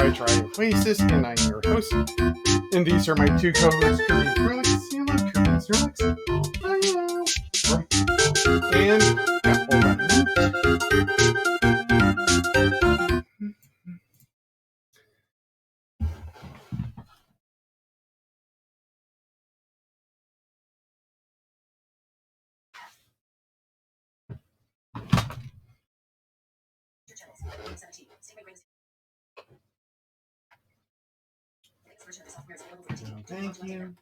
Wright Oasis, and I'm your host. And these are my two co-hosts, Kirby and Snorlax. Hello, Kirby and Snorlax. Hello. And, yeah, hold on. Thank you.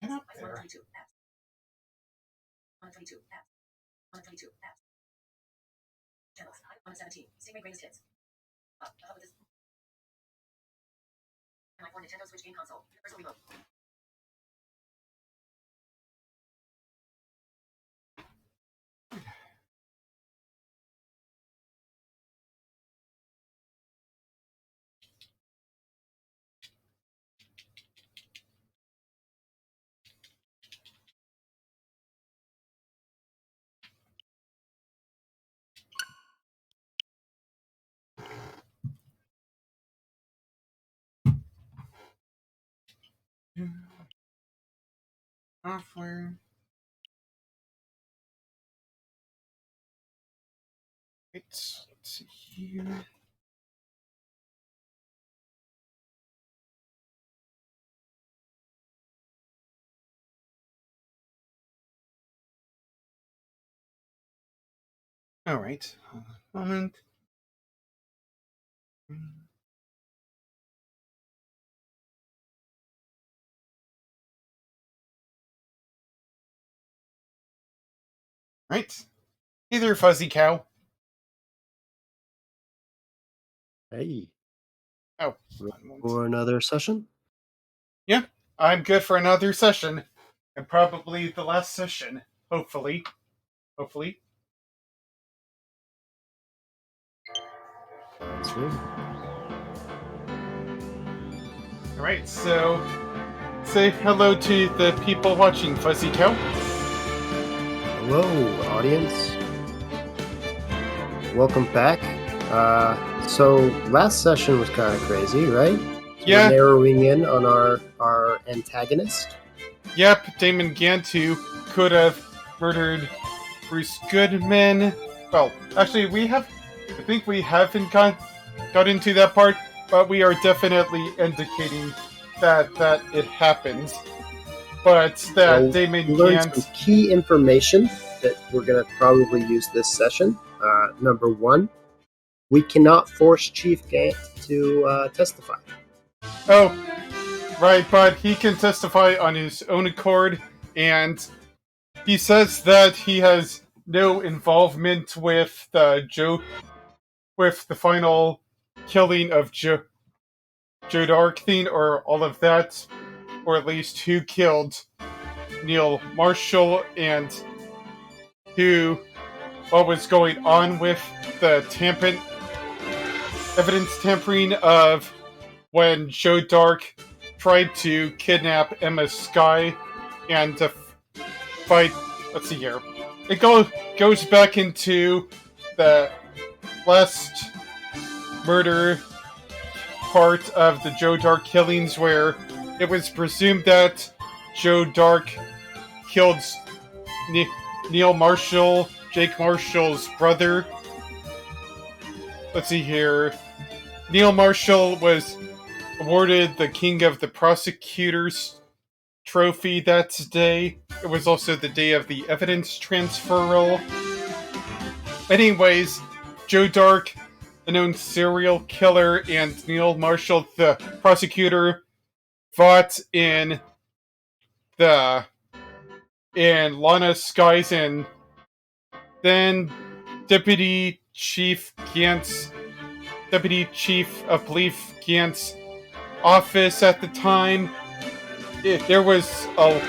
Get up there. Software. Let's see here. Alright, hold on a moment. Right. Hey there, Fuzzy Cow. Hey. Oh, For another session? Yeah, I'm good for another session. And probably the last session. Hopefully. Hopefully. That's good. Alright, so say hello to the people watching, Fuzzy Cow. Hello, audience. Welcome back. So last session was kind of crazy, right? Yeah. We're narrowing in on our antagonist. Yep, Damon Gantu could have murdered Bruce Goodman. Well, actually, I think we haven't got into that part, but we are definitely indicating that it happens. But that Well, Damon we learned Gant... some key information that we're going to probably use this session. Number one, we cannot force Chief Gant to testify. Oh, right, but he can testify on his own accord, and he says that he has no involvement with the final killing of Joe Dark thing, or all of that, or at least who killed Neil Marshall and what was going on with the evidence tampering of when Joe Dark tried to kidnap Emma Skye and to fight. Let's see here. It goes back into the last murder part of the Joe Dark killings, where it was presumed that Joe Dark killed Neil Marshall, Jake Marshall's brother. Let's see here. Neil Marshall was awarded the King of the Prosecutors trophy that day. It was also the day of the evidence transferal. Anyways, Joe Dark, a known serial killer, and Neil Marshall, the prosecutor, fought in Lana Skies, and then Deputy Chief of Police Gant's office at the time. There was a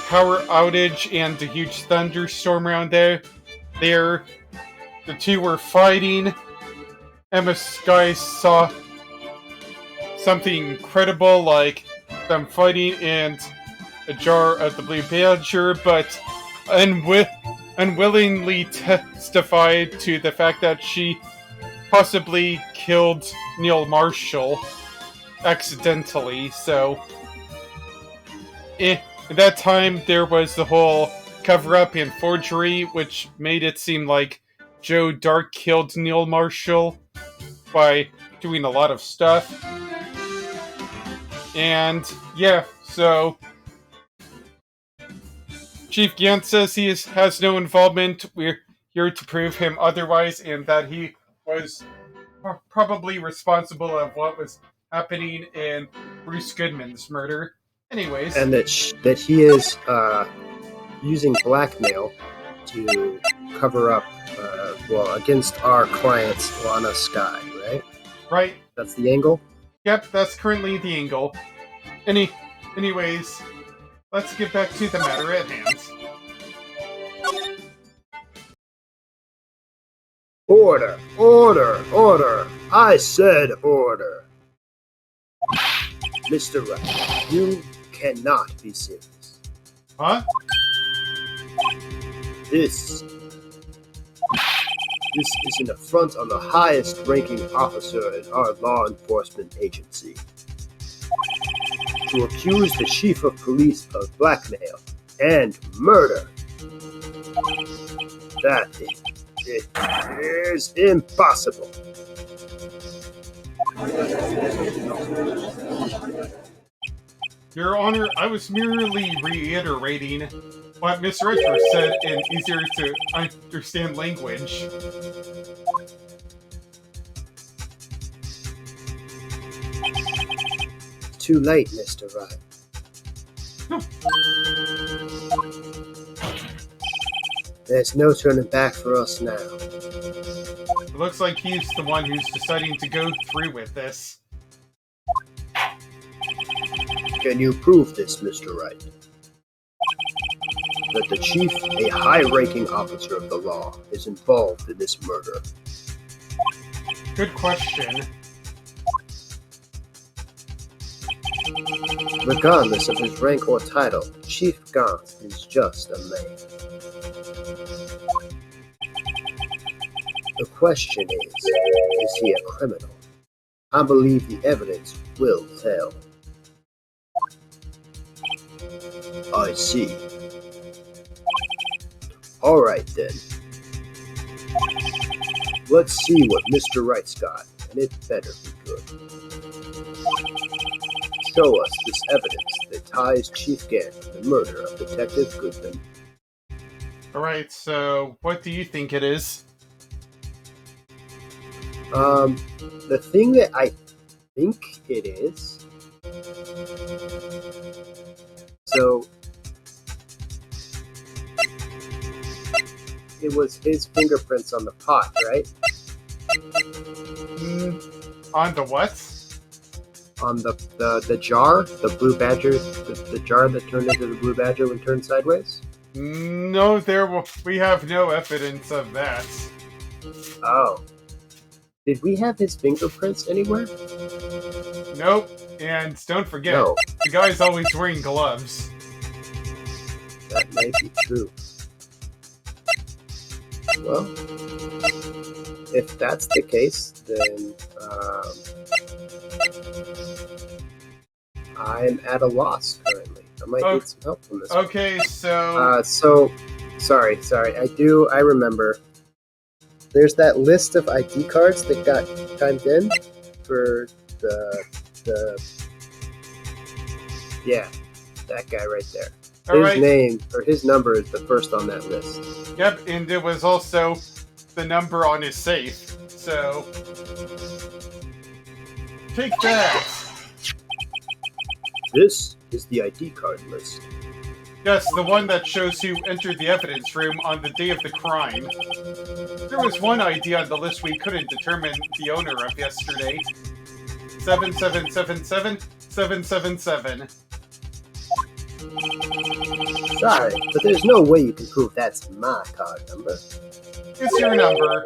power outage and a huge thunderstorm around there. The two were fighting. Emma Skye saw something incredible, like them fighting and a jar of the Blue Badger, but unwillingly testified to the fact that she possibly killed Neil Marshall accidentally. So, at that time, there was the whole cover-up and forgery, which made it seem like Joe Dark killed Neil Marshall by doing a lot of stuff. And, yeah, so Chief Gant says he has no involvement. We're here to prove him otherwise, and that he was probably responsible of what was happening in Bruce Goodman's murder. Anyways. And that he is using blackmail to cover up, against our clients, Lana Sky, right? Right. That's the angle? Yep, that's currently the angle. Anyways, let's get back to the matter at hand. Order! Order! Order! I said order! Mr. Wright, you cannot be serious. Huh? This is an affront on the highest ranking officer in our law enforcement agency. To accuse the chief of police of blackmail and murder. That is impossible. Your Honor, I was merely reiterating what Miss Redford said in easier to understand language. Too late, Mr. Wright. There's no turning back for us now. It looks like he's the one who's deciding to go through with this. Can you prove this, Mr. Wright? That the chief, a high-ranking officer of the law, is involved in this murder? Good question. Regardless of his rank or title, Chief Gaunt is just a man. The question is he a criminal? I believe the evidence will tell. I see. Alright then. Let's see what Mr. Wright's got, and it better be good. Show us this evidence that ties Chief Gant to the murder of Detective Goodman. Alright, so what do you think it is? The thing that I think it is... So... It was his fingerprints on the pot, right? On the what? On the jar, the Blue Badger, the jar that turned into the Blue Badger when turned sideways? No, we have no evidence of that. Oh. Did we have his fingerprints anywhere? Nope, and don't forget, No. the guy's always wearing gloves. That may be true. Well, if that's the case, then I'm at a loss currently. I might need some help from this. Okay, Sorry. I remember. There's that list of ID cards that got timed in for yeah, that guy right there. His name, or his number, is the first on that list. Yep, and it was also the number on his safe, so... Take that! This is the ID card list. Yes, the one that shows who entered the evidence room on the day of the crime. There was one ID on the list we couldn't determine the owner of yesterday. 7777777. Sorry, but there's no way you can prove that's my card number. It's your number.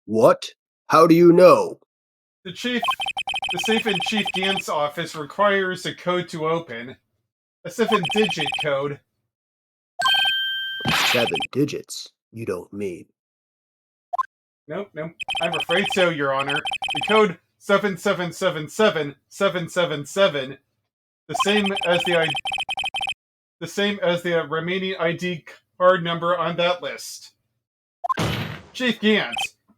What? How do you know? The chief The safe in Chief Gant's office requires a code to open. A 7-digit code. 7 digits? You don't mean. Nope. I'm afraid so, Your Honor. The code 7777777, the same as the remaining ID card number on that list. Chief Gant,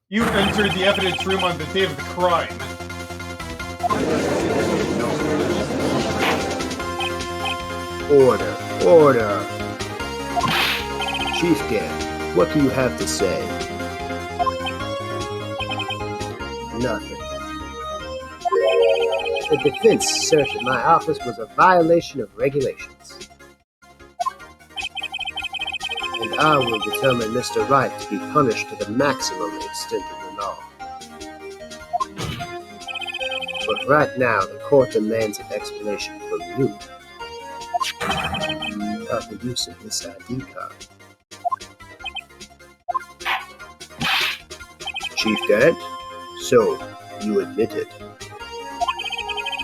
you entered the evidence room on the day of the crime. Order. Chief Gant, what do you have to say? Nothing. The defense search of my office was a violation of regulations. And I will determine Mr. Wright to be punished to the maximum extent of the law. But right now, the court demands an explanation from you about the use of this ID card. Chief Gant, so you admit it.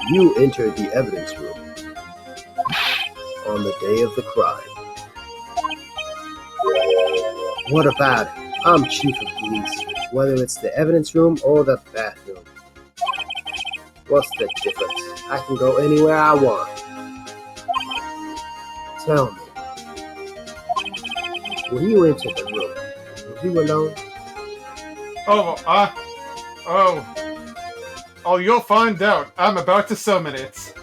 You entered the evidence room on the day of the crime. What about it? I'm chief of police, whether it's the evidence room or the bathroom. What's the difference? I can go anywhere I want. Tell me, when you entered the room, were you alone? Oh, you'll find out. I'm about to summon it.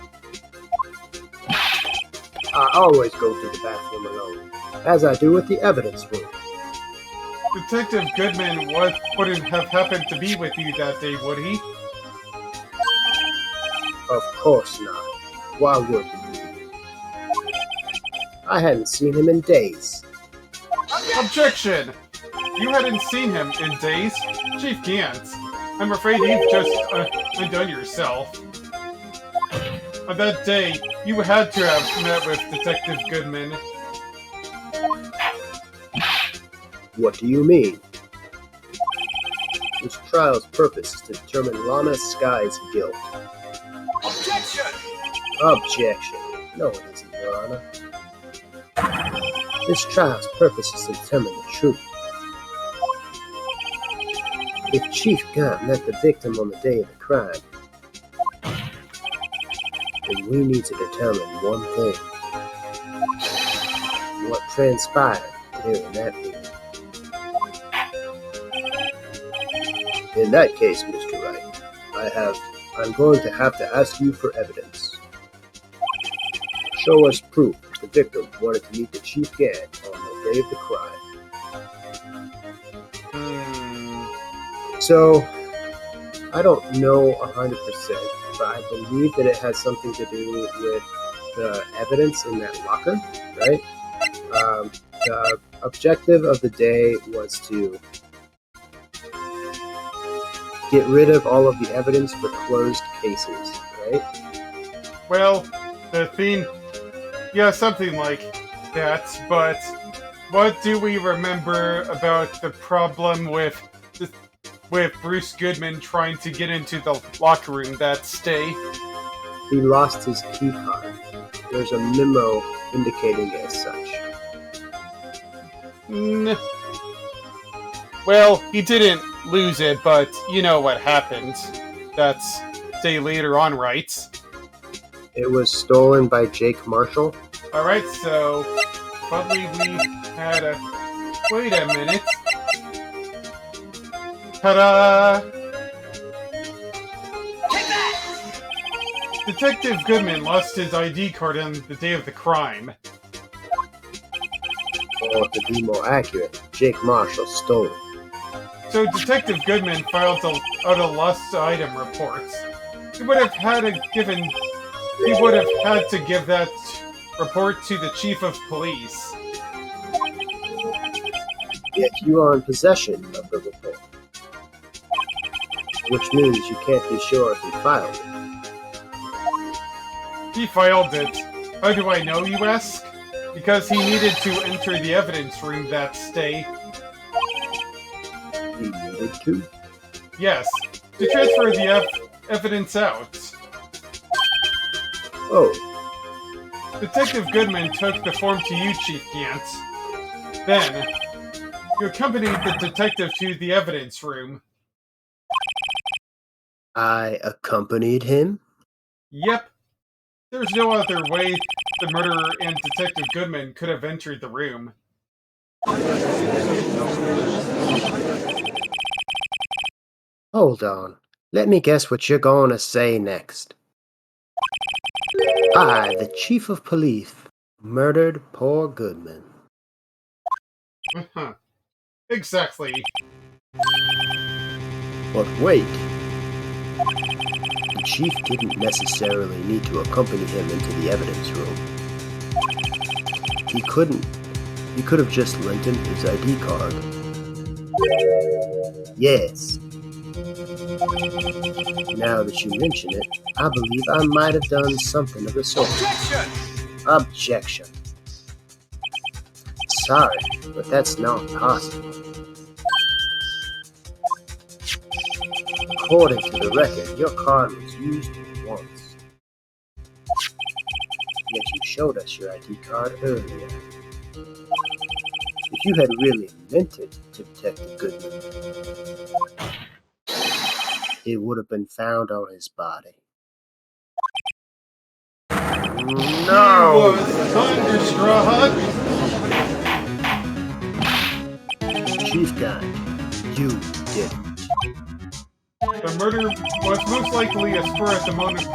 I always go to the bathroom alone, as I do with the evidence room. Detective Goodman wouldn't have happened to be with you that day, would he? Of course not. Why would he? I hadn't seen him in days. Objection! You hadn't seen him in days? Chief Gant, I'm afraid you've just undone yourself. On that day, you had to have met with Detective Goodman. What do you mean? This trial's purpose is to determine Lana Sky's guilt. Objection! No, it isn't, Your Honor. This trial's purpose is to determine the truth. If Chief Gant met the victim on the day of the crime, then we need to determine one thing. What transpired during that meeting. In that case, Mr. Wright, I'm going to have to ask you for evidence. Show us proof that the victim wanted to meet the Chief Gant on the day of the crime. So, I don't know 100%, but I believe that it has something to do with the evidence in that locker, right? The objective of the day was to get rid of all of the evidence for closed cases, right? Well, the theme... Yeah, something like that, but what do we remember about the problem with Bruce Goodman trying to get into the locker room that day? He lost his key card. There's a memo indicating as such. Well, he didn't lose it, but you know what happened. That's day later on, right? It was stolen by Jake Marshall. Alright, so probably we had a... Wait a minute. Ta-da! Detective Goodman lost his ID card on the day of the crime. Or to be more accurate, Jake Marshall stole it. So Detective Goodman filed out a lost item report. He would have had to give that report to the chief of police. Yet you are in possession of the report. Which means you can't be sure if he filed it. He filed it. How do I know, you ask? Because he needed to enter the evidence room that day. He needed to? Yes, to transfer the evidence out. Oh, Detective Goodman took the form to you, Chief Gant. Then, you accompanied the detective to the evidence room. I accompanied him? Yep, there's no other way the murderer and Detective Goodman could have entered the room. Hold on. Let me guess what you're going to say next. I, the chief of police, murdered poor Goodman. Uh-huh. Exactly. But wait. The chief didn't necessarily need to accompany him into the evidence room. He couldn't. He could have just lent him his ID card. Yes. Now that you mention it, I believe I might have done something of the sort. Objection. Sorry, but that's not possible. According to the record, your card was used once. Yet you showed us your ID card earlier. If you had really meant it to Detective Goodman, it would have been found on his body. He No! was thunderstruck. Chief Guy, you did it. The murder was most likely a spur of the moment.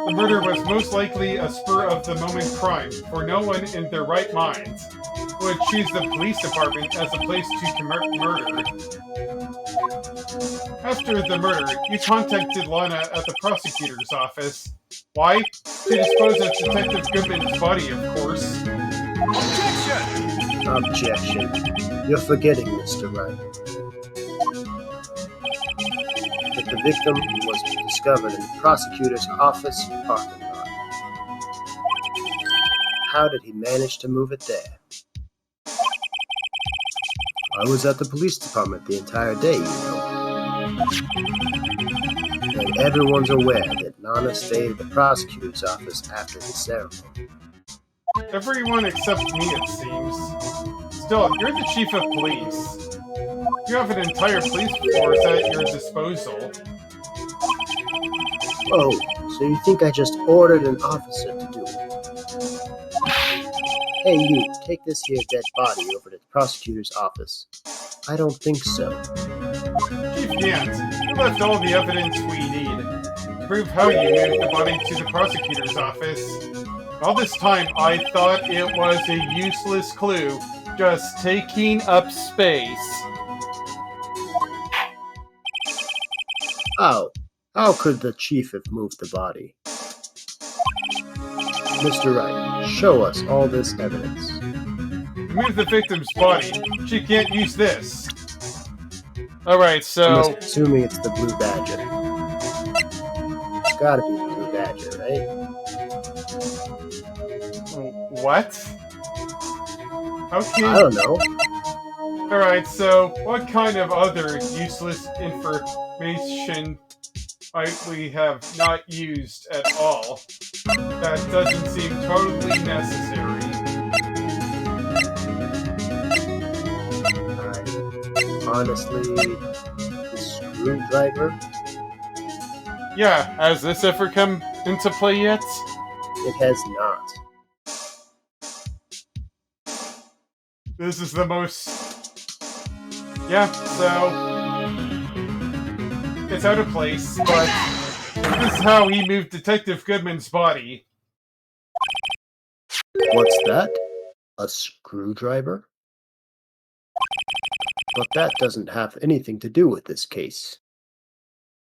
The murder was most likely a spur of the moment crime, for no one in their right mind would choose the police department as a place to commit murder. After the murder, you contacted Lana at the prosecutor's office. Why? To dispose of Detective Goodman's body, of course. Objection. You're forgetting, Mr. Wright, that the victim was discovered in the prosecutor's office parking lot. How did he manage to move it there? I was at the police department the entire day, you know. And everyone's aware that Lana stayed at the prosecutor's office after the ceremony. Everyone except me, it seems. Still, you're the chief of police. You have an entire police force at your disposal. Oh, so you think I just ordered an officer to do it? Hey, you, take this here dead body over to the prosecutor's office. I don't think so. Chief Gant, you left all the evidence we need to prove how you moved the body to the prosecutor's office. All this time, I thought it was a useless clue, just taking up space. How could the chief have moved the body? Mr. Wright, show us all this evidence. To move the victim's body, she can't use this. Alright, I'm so... assuming it's the Blue Badger. It's gotta be the Blue Badger, right? What? How can... I don't know. Alright, so what kind of other useless information might we have not used at all? That doesn't seem totally necessary. Honestly, the screwdriver? Yeah, has this ever come into play yet? It has not. This is the most... Yeah, so... It's out of place, but... This is how he moved Detective Goodman's body. What's that? A screwdriver? But that doesn't have anything to do with this case.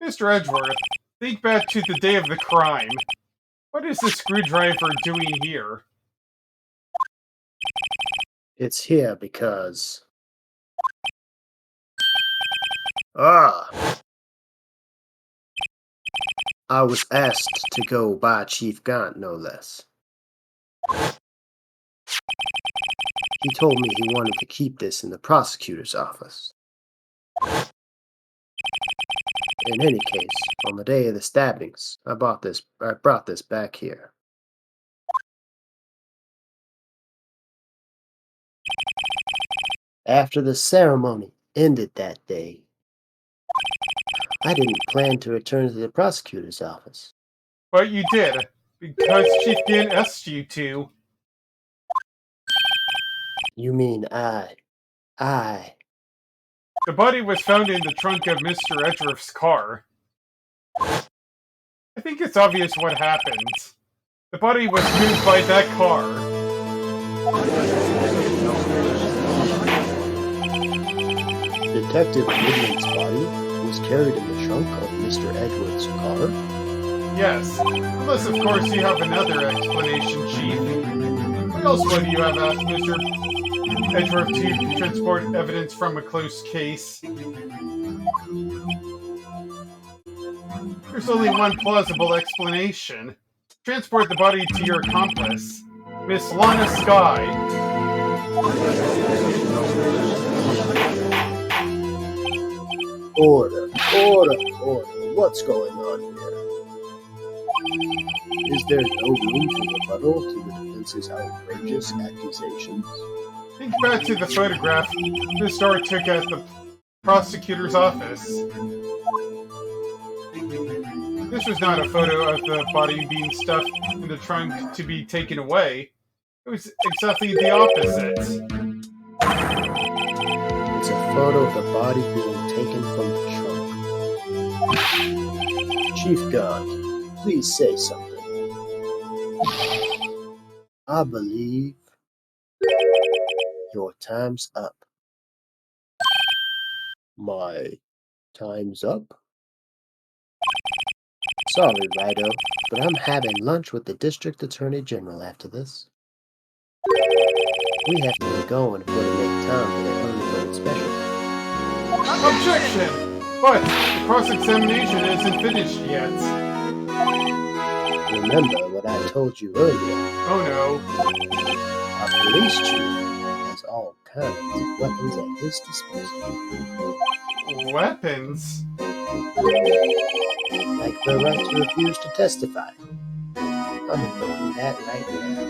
Mr. Edgeworth, think back to the day of the crime. What is the screwdriver doing here? It's here because... I was asked to go by Chief Gant, no less. He told me he wanted to keep this in the prosecutor's office. In any case, on the day of the stabbings, I brought this back here. After the ceremony ended that day, I didn't plan to return to the prosecutor's office. But you did, because Chief Dan asked you to. You mean I. The body was found in the trunk of Mr. Edgeworth's car. I think it's obvious what happened. The body was moved by that car. Detective Woodman's body was carried in the trunk of Mr. Edgeworth's car? Yes, unless of course you have another explanation, Chief. What else would you have asked Mr. Edgeworth to transport evidence from a closed case? There's only one plausible explanation. Transport the body to your accomplice, Miss Lana Skye. Order. What's going on here? Is there no room for rebuttal to the defense's outrageous accusations? Think back to the photograph Miss Starr took at the prosecutor's office. This was not a photo of the body being stuffed in the trunk to be taken away. It was exactly the opposite. It's a photo of the body being taken from the trunk. Chief Gaunt, please say something. I believe your time's up. My time's up? Sorry, Righto, but I'm having lunch with the District Attorney General after this. We have to be going if we're to make time for that unlimited special. Objection! But the cross-examination isn't finished yet. Remember what I told you earlier. Oh no. Our police chief has all kinds of weapons at his disposal. Weapons? Like the right to refuse to testify. I'm invoking that right now.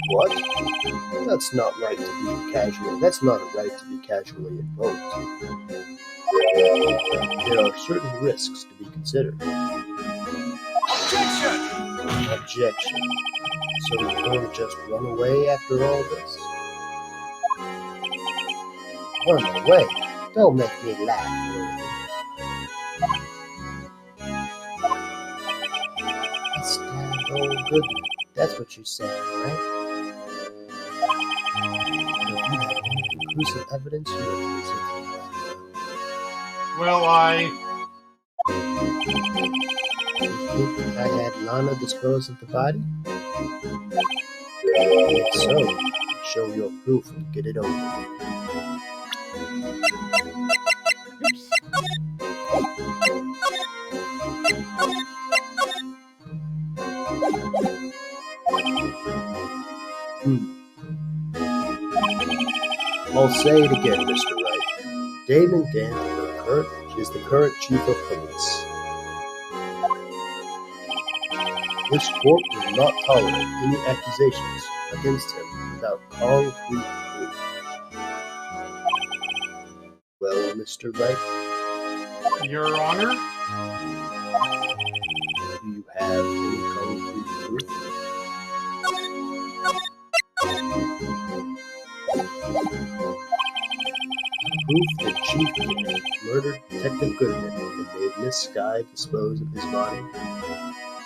What? That's not right to be casual. That's not a right to be casually invoked. There are certain risks to be considered. Objection. So you're going to just run away after all this? Run away? Don't make me laugh, Worthy. I stabbed old Goodman. That's what you said, right? If you have any conclusive evidence, you are presenting that. Well, You think I had Lana dispose of the body? If so, show your proof and get it over with. I'll say it again, Mr. Wright. Damon Gant is the current chief of police. This court will not tolerate any accusations against him without concrete proof. Well, Mr. Wright? Your Honor? Do you have any concrete proof? Proof that Chief Gant murdered Detective Goodman and made Miss Skye dispose of his body?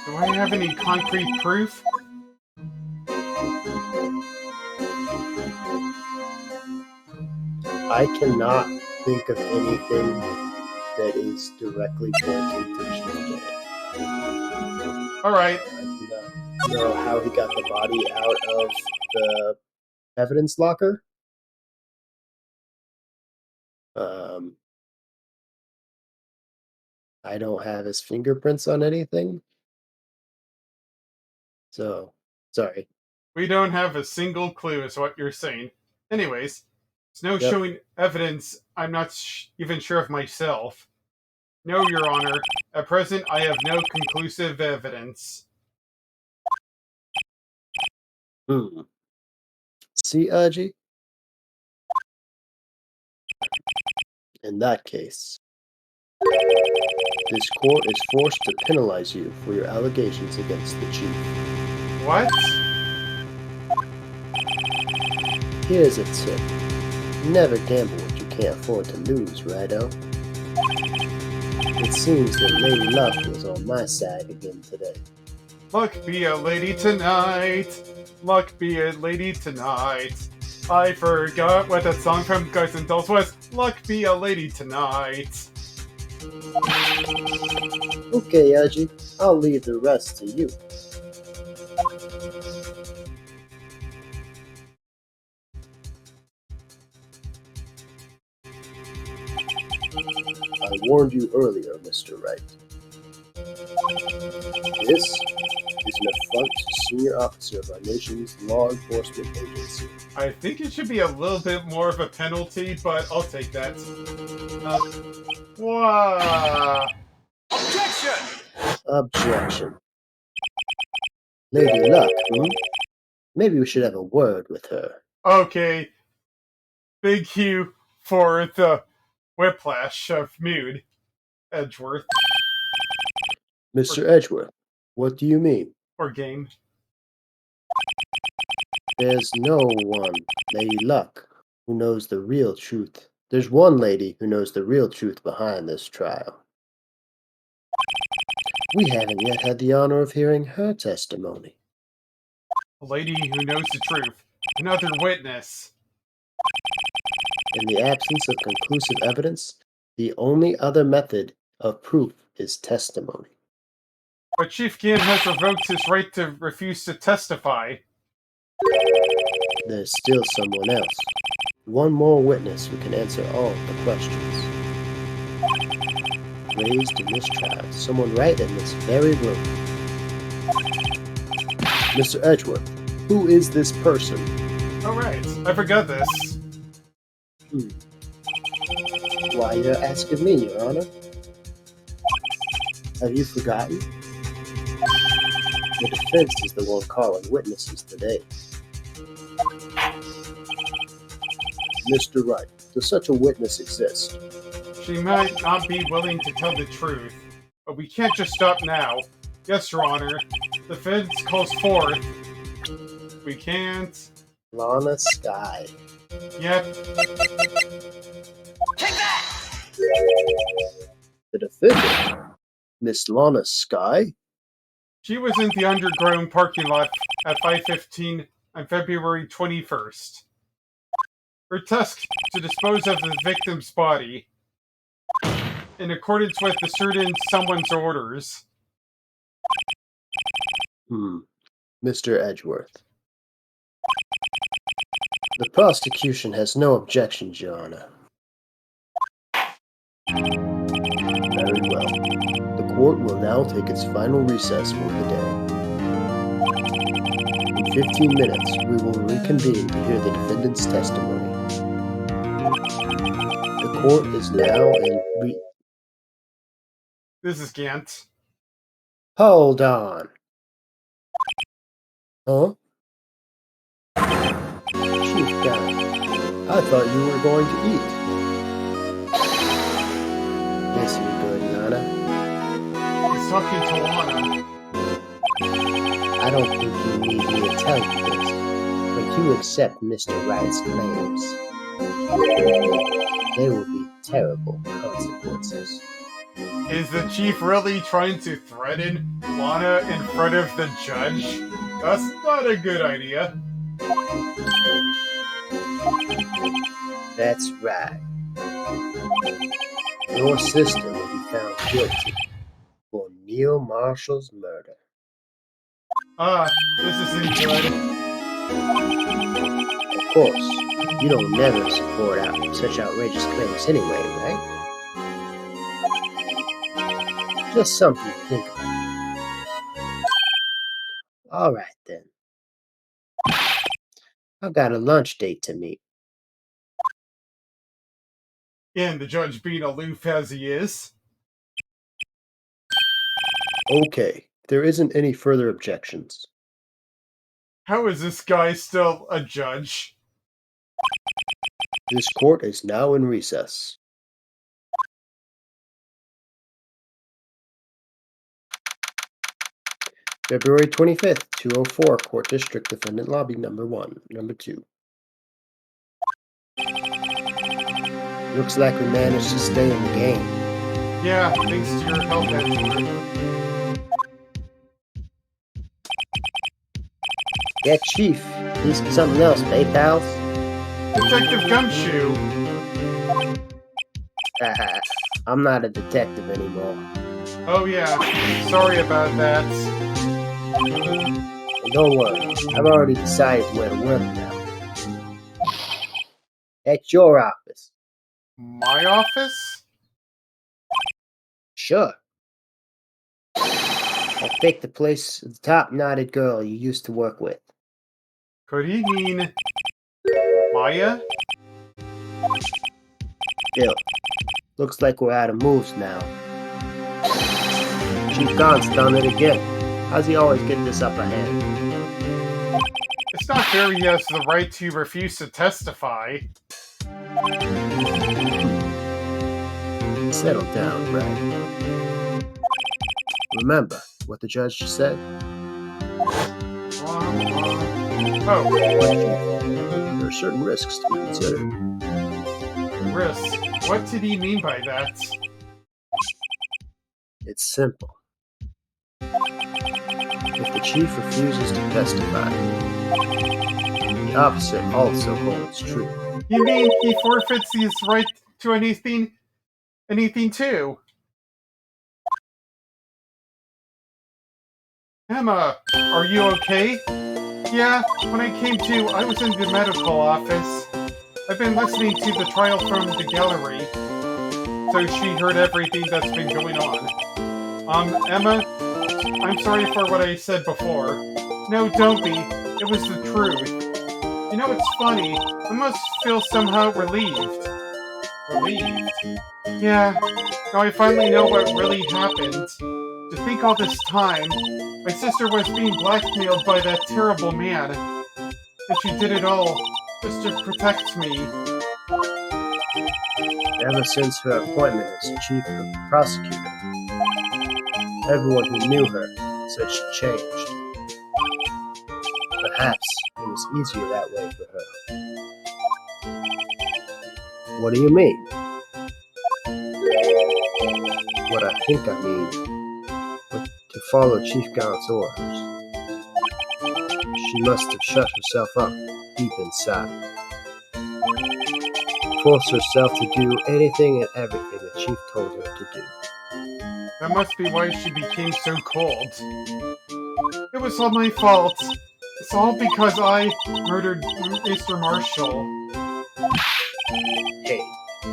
Do I have any concrete proof? I cannot think of anything that is directly pointing to Chief Gant. Alright. I do not know how he got the body out of the evidence locker. I don't have his fingerprints on anything. So, sorry. We don't have a single clue is what you're saying. Anyways, no Yep. showing evidence I'm not even sure of myself. No, Your Honor. At present, I have no conclusive evidence. Hmm. See, Urgy? In that case, this court is forced to penalize you for your allegations against the chief. What? Here's a tip. Never gamble what you can't afford to lose, righto? It seems that Lady Luck was on my side again today. Luck be a lady tonight. Luck be a lady tonight. I forgot what that song from Guys and Dolls was. Luck be a lady tonight. Okay, Urgy, I'll leave the rest to you. I warned you earlier, Mr. Wright. This is an affront to senior officer of our nation's law enforcement agency. I think it should be a little bit more of a penalty, but I'll take that. Wow. Objection. Lady Luck, Maybe we should have a word with her. Okay. Thank you for the whiplash of mood, Edgeworth, Mr. Edgeworth, what do you mean? or game. There's no one, Lady Luck, who knows the real truth. There's one lady who knows the real truth behind this trial. We haven't yet had the honor of hearing her testimony. A lady who knows the truth. Another witness. In the absence of conclusive evidence, the only other method of proof is testimony. But Chief Gann has revoked his right to refuse to testify. There's still someone else. One more witness who can answer all the questions. Raised in this trial, someone right in this very room. Mr. Edgeworth, who is this person? Alright, I forgot this. Why you're asking me, Your Honor? Have you forgotten? The defense is the one calling witnesses today. Mr. Wright, does such a witness exist? She might not be willing to tell the truth, but we can't just stop now. Yes, Your Honor. The defense calls forth. We can't. Lana Sky. Yep. The defendant? Miss Lana Sky? She was in the underground parking lot at 5:15 on February 21st. Her task to dispose of the victim's body in accordance with the certain someone's orders. Mr. Edgeworth. The prosecution has no objections, Your Honor. Very well. The court will now take its final recess for the day. In 15 minutes, we will reconvene to hear the defendant's testimony. The court is now in This is Gant. Hold on. Huh? Chief Gunn, I thought you were going to eat. Listen, good Nana. He's talking to Lana. I don't think you need me to tell you this, but you accept Mr. Wright's claims. There will be terrible consequences. Is the chief really trying to threaten Lana in front of the judge? That's not a good idea. That's right. Your sister will be found guilty for Neil Marshall's murder. This isn't good. Of course, you don't never support such outrageous claims anyway, right? Just something to think about. All right, then. I've got a lunch date to meet. And the judge being aloof as he is. Okay, there isn't any further objections. How is this guy still a judge? This court is now in recess. February 25th, 204, Court District Defendant Lobby Number 1, Number 2. Looks like we managed to stay in the game. Yeah, thanks to your help, Edward. Yeah, Chief. Please for something else, eh, pals? Detective Gumshoe! Haha, I'm not a detective anymore. Oh yeah, sorry about that. And don't worry, I've already decided where to work now. At your office. My office? Sure. I'll take the place of the top-knotted girl you used to work with. Could he mean Maya? Still, looks like we're out of moves now. Chief Gaunt's done it again. How's he always get this upper hand? It's not fair he has the right to refuse to testify. Settle down, Wright. Remember what the judge said? Oh, There are certain risks to be considered. risks. What did he mean by that? It's simple. If the chief refuses to testify, the opposite also holds true. You mean he forfeits his right to anything too? Emma, are you okay? Yeah, when I came to, I was in the medical office. I've been listening to the trial from the gallery, so she heard everything that's been going on. Emma, I'm sorry for what I said before. No, don't be. It was the truth. You know, it's funny. I must feel somehow relieved. Relieved? Yeah, now I finally know what really happened. To think all this time, my sister was being blackmailed by that terrible man. And she did it all just to protect me. Ever since her appointment as chief prosecutor, everyone who knew her said she changed. Perhaps it was easier that way for her. What do you mean? What I think I mean, but to follow Chief Gaunt's orders. She must have shut herself up deep inside. Forced herself to do anything and everything the Chief told her to do. That must be why she became so cold. It was all my fault. It's all because I murdered Mr. Marshall. Hey,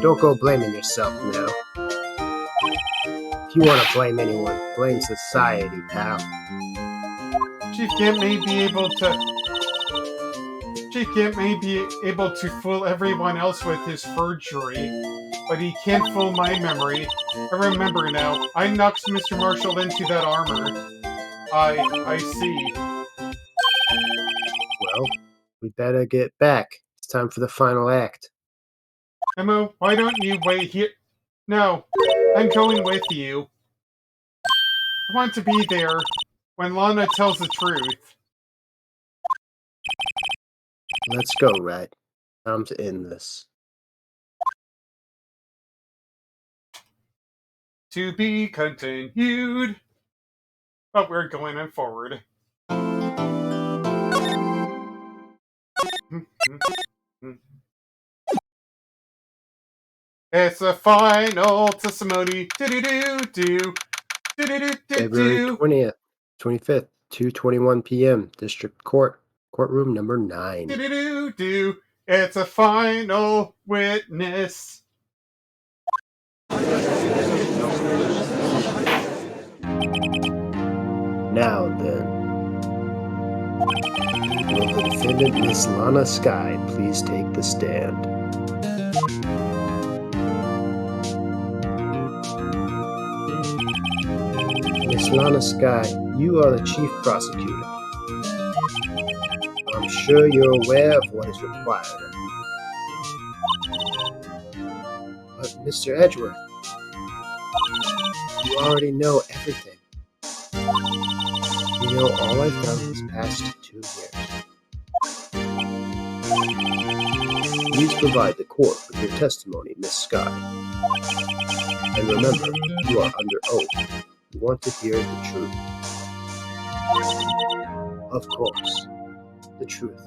don't go blaming yourself now. If you want to blame anyone, blame society, pal. Chief Gant may be able to fool everyone else with his perjury, but he can't fool my memory. I remember now. I knocked Mr. Marshall into that armor. I see. Well, we better get back. It's time for the final act. Emma, why don't you wait here? No, I'm going with you. I want to be there when Lana tells the truth. Let's go, Wright. Time to end this. To be continued. But we're going on forward. It's a final testimony. Do-do-do-do. February 20th, 25th, 2:21 p.m. District Court, courtroom number 9. Do-do-do-do. It's a final witness. Now then, will the defendant, Miss Lana Skye, please take the stand? Miss Lana Sky, you are the chief prosecutor. I'm sure you're aware of what is required. But Mr. Edgeworth, you already know everything. You know all I've done these past 2 years. Please provide the court with your testimony, Miss Sky. And remember, you are under oath. You want to hear the truth. Of course, the truth.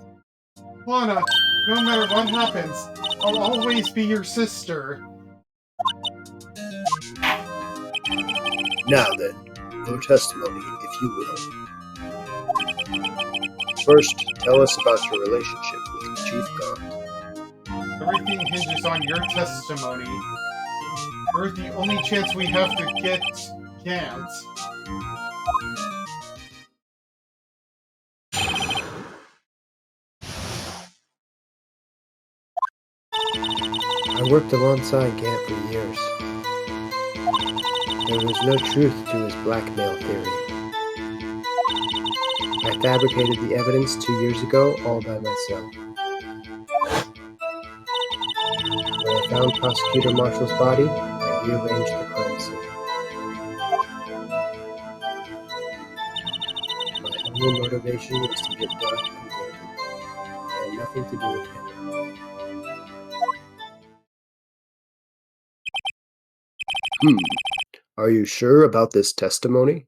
Lana, no matter what happens, I'll always be your sister. Now then, your testimony, if you will. First, tell us about your relationship with Chief Gaunt. Everything hinges on your testimony. You're the only chance we have to get Gant. I worked alongside Gant for years. There was no truth to his blackmail theory. I fabricated the evidence 2 years ago all by myself. When I found Prosecutor Marshall's body, I rearranged the crime scene. My only motivation was to get Dark convicted. It had nothing to do with him. Are you sure about this testimony?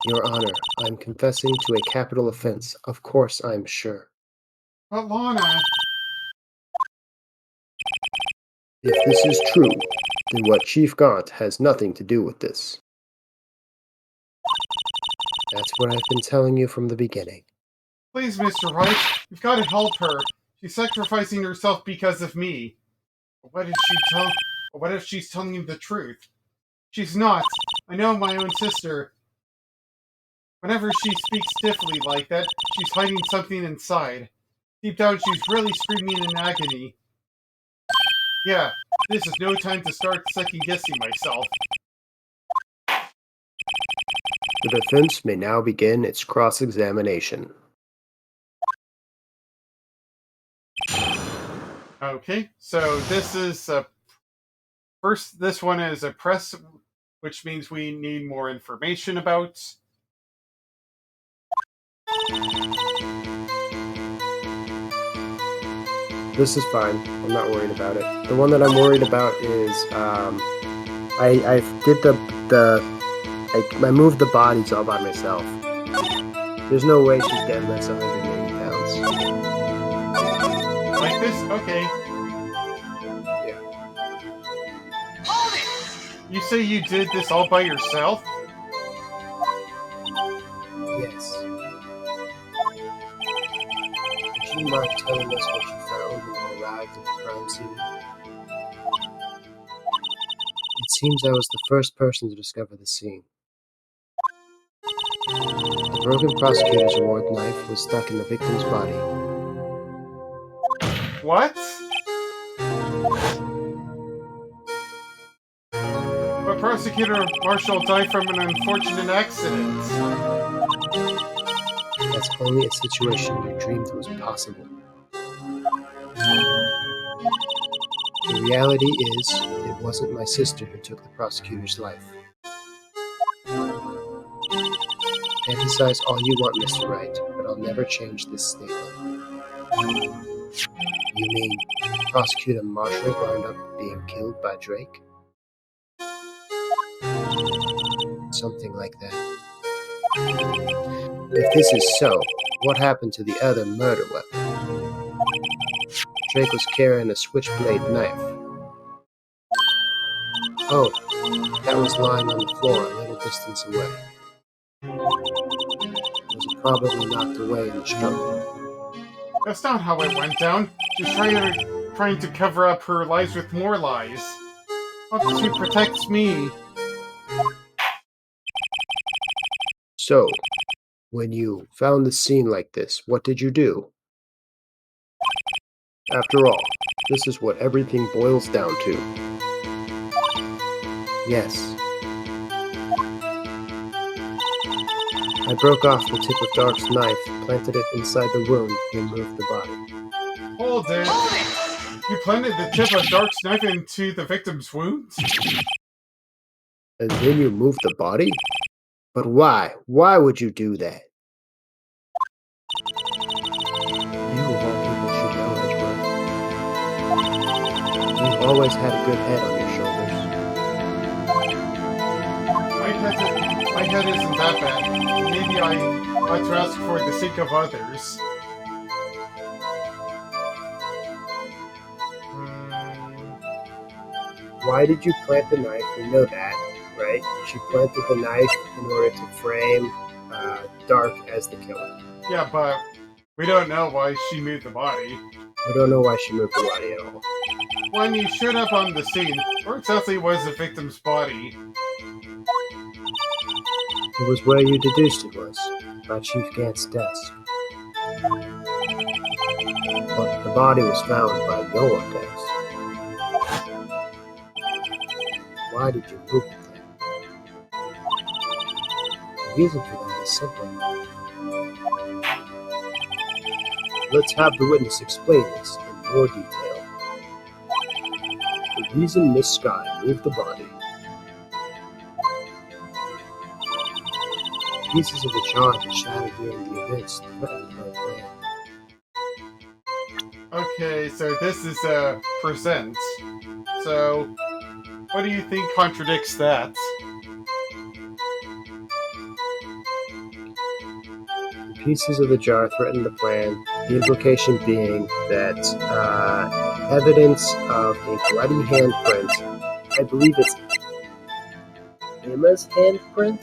Your Honor, I'm confessing to a capital offense. Of course I'm sure. But Lana, If this is true, then what Chief Gaunt has nothing to do with this. That's what I've been telling you from the beginning. please, Mr. Wright, you've got to help her. She's sacrificing herself because of me. What if she's telling you the truth? She's not. I know my own sister. Whenever she speaks stiffly like that, she's hiding something inside. Deep down, she's really screaming in agony. Yeah, this is no time to start second-guessing myself. The defense may now begin its cross-examination. Okay, so this is first. This one is a press, which means we need more information about. This is fine. I'm not worried about it. The one that I'm worried about is I did I moved the bodies all by myself. There's no way she's dead less 180 pounds. Like this? Okay. Yeah. You say you did this all by yourself? Yes. Would you mind telling us what you found when you arrived at the crime scene? It seems I was the first person to discover the scene. The broken prosecutor's award knife was stuck in the victim's body. What? But Prosecutor Marshall died from an unfortunate accident. That's only a situation you dreamed was possible. The reality is, it wasn't my sister who took the prosecutor's life. Emphasize all you want, Mr. Wright, but I'll never change this statement. You mean Prosecutor Marshall wound up being killed by Drake? Something like that. If this is so, what happened to the other murder weapon? Drake was carrying a switchblade knife. Oh, that was lying on the floor a little distance away. It was probably knocked away in the struggle. That's not how it went down. She's trying to cover up her lies with more lies. Not to protect me. So, when you found the scene like this, what did you do? After all, this is what everything boils down to. Yes. I broke off the tip of Dark's knife, planted it inside the wound, and moved the body. Hold it! You planted the tip of Dark's knife into the victim's wound? And then you moved the body? But why? Why would you do that? You of all people should know, Edgeworth. You've always had a good head on your shoulders. My head isn't that bad. Maybe I ought to ask for the sake of others. Why did you plant the knife? We know that, right? She planted the knife in order to frame Dark as the killer. Yeah, but we don't know why she moved the body. We don't know why she moved the body at all. When you showed up on the scene, where exactly was the victim's body? It was where you deduced it was, by Chief Gant's desk. But the body was found by your desk. Why did you move it there? The reason for that is simple. Let's have the witness explain this in more detail. The reason Miss Sky moved the body. Pieces of the jar that shattered during the events threatened my plan. Okay, so this is a present. So, what do you think contradicts that? The pieces of the jar threatened the plan, the implication being that evidence of a bloody handprint, I believe it's Emma's handprint?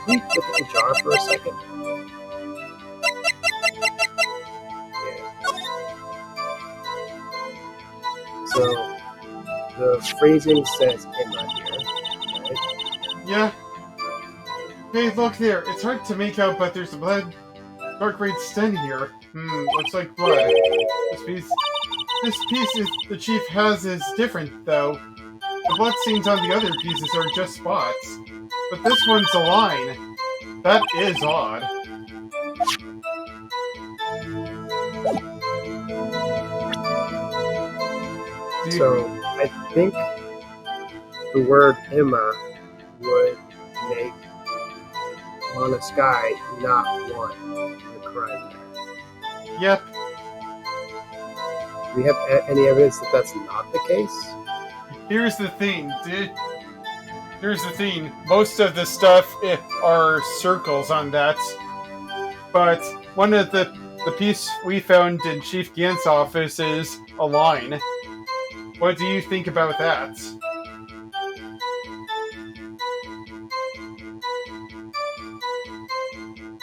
Can we look at the jar for a second? Yeah. So, the phrasing says Emma here, right? Yeah. Hey, look there. It's hard to make out, but there's a blood. Dark red stain here. Looks like blood. This piece the chief has is different, though. The blood stains on the other pieces are just spots. But this one's a line. That is odd. So, I think the word Emma would make Mona Sky not want the crime there. Yep. Do we have any evidence that that's not the case? Here's the thing, dude. Here's the thing. Most of the stuff are circles on that. But one of the piece we found in Chief Gant's office is a line. What do you think about that?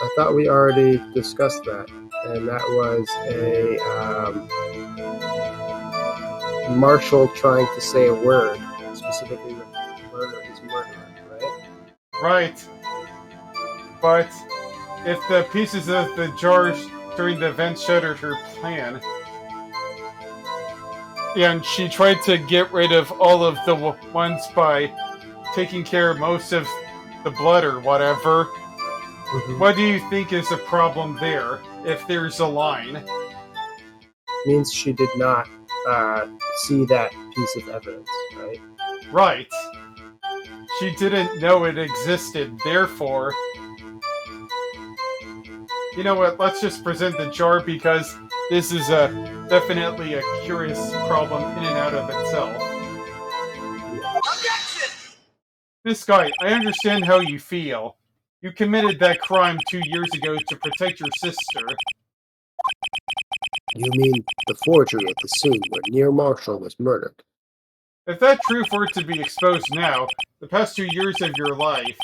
I thought we already discussed that, and that was a Marshall trying to say a word, specifically the murder is murderer, right? Right. But if the pieces of the jars during the event shattered her plan, and she tried to get rid of all of the ones by taking care of most of the blood or whatever, what do you think is the problem there, if there's a line? Means she did not see that piece of evidence, right? Right. She didn't know it existed, therefore... You know what, let's just present the jar because this is definitely a curious problem in and out of itself. Objection! This guy, I understand how you feel. You committed that crime 2 years ago to protect your sister. You mean the forgery at the scene where Near Marshall was murdered? If that's true for it to be exposed now, the past 2 years of your life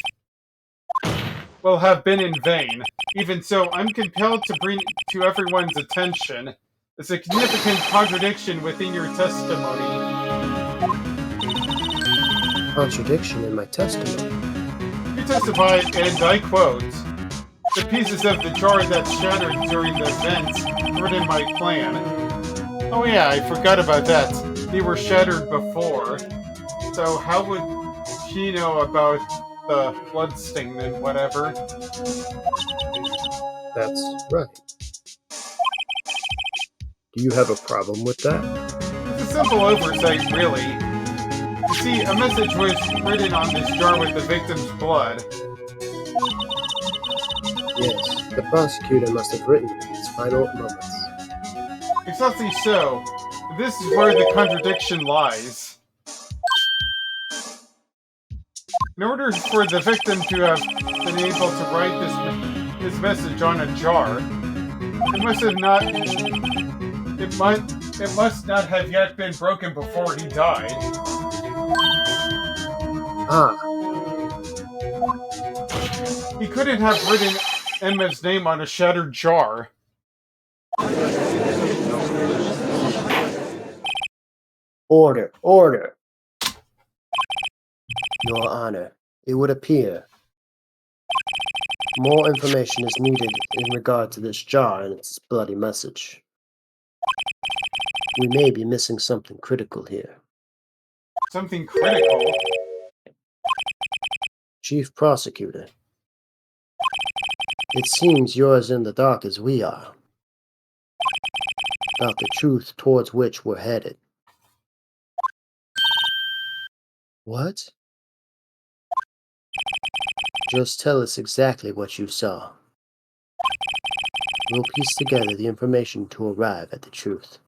will have been in vain. Even so, I'm compelled to bring to everyone's attention a significant contradiction within your testimony. Contradiction in my testimony? You testified, and I quote, "The pieces of the jar that shattered during the events were in my plan." Oh yeah, I forgot about that. They were shattered before. So how would she know about the blood stain and whatever. That's right. Do you have a problem with that? It's a simple oversight, really. You see, a message was written on this jar with the victim's blood. Yes, the prosecutor must have written in his final moments. Exactly so. This is where the contradiction lies. In order for the victim to have been able to write this message on a jar, it must not have yet been broken before he died. Ah, He couldn't have written Emma's name on a shattered jar. order, order! Your Honor, it would appear more information is needed in regard to this jar and its bloody message. We may be missing something critical here. Something critical. Chief Prosecutor, it seems you're as in the dark as we are about the truth towards which we're headed. What? Just tell us exactly what you saw. We'll piece together the information to arrive at the truth.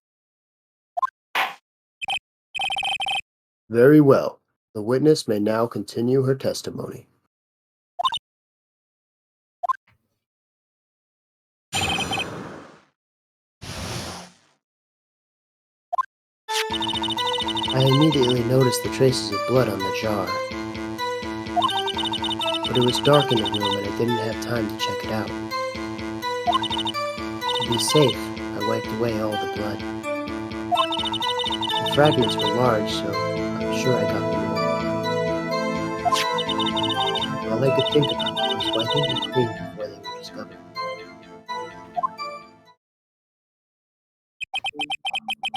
Very well. The witness may now continue her testimony. I immediately noticed the traces of blood on the jar. But it was dark in the room and I didn't have time to check it out. To be safe, I wiped away all the blood. The fragments were large, so I'm sure I got more. All I could think about was wiping them clean before they were discovered.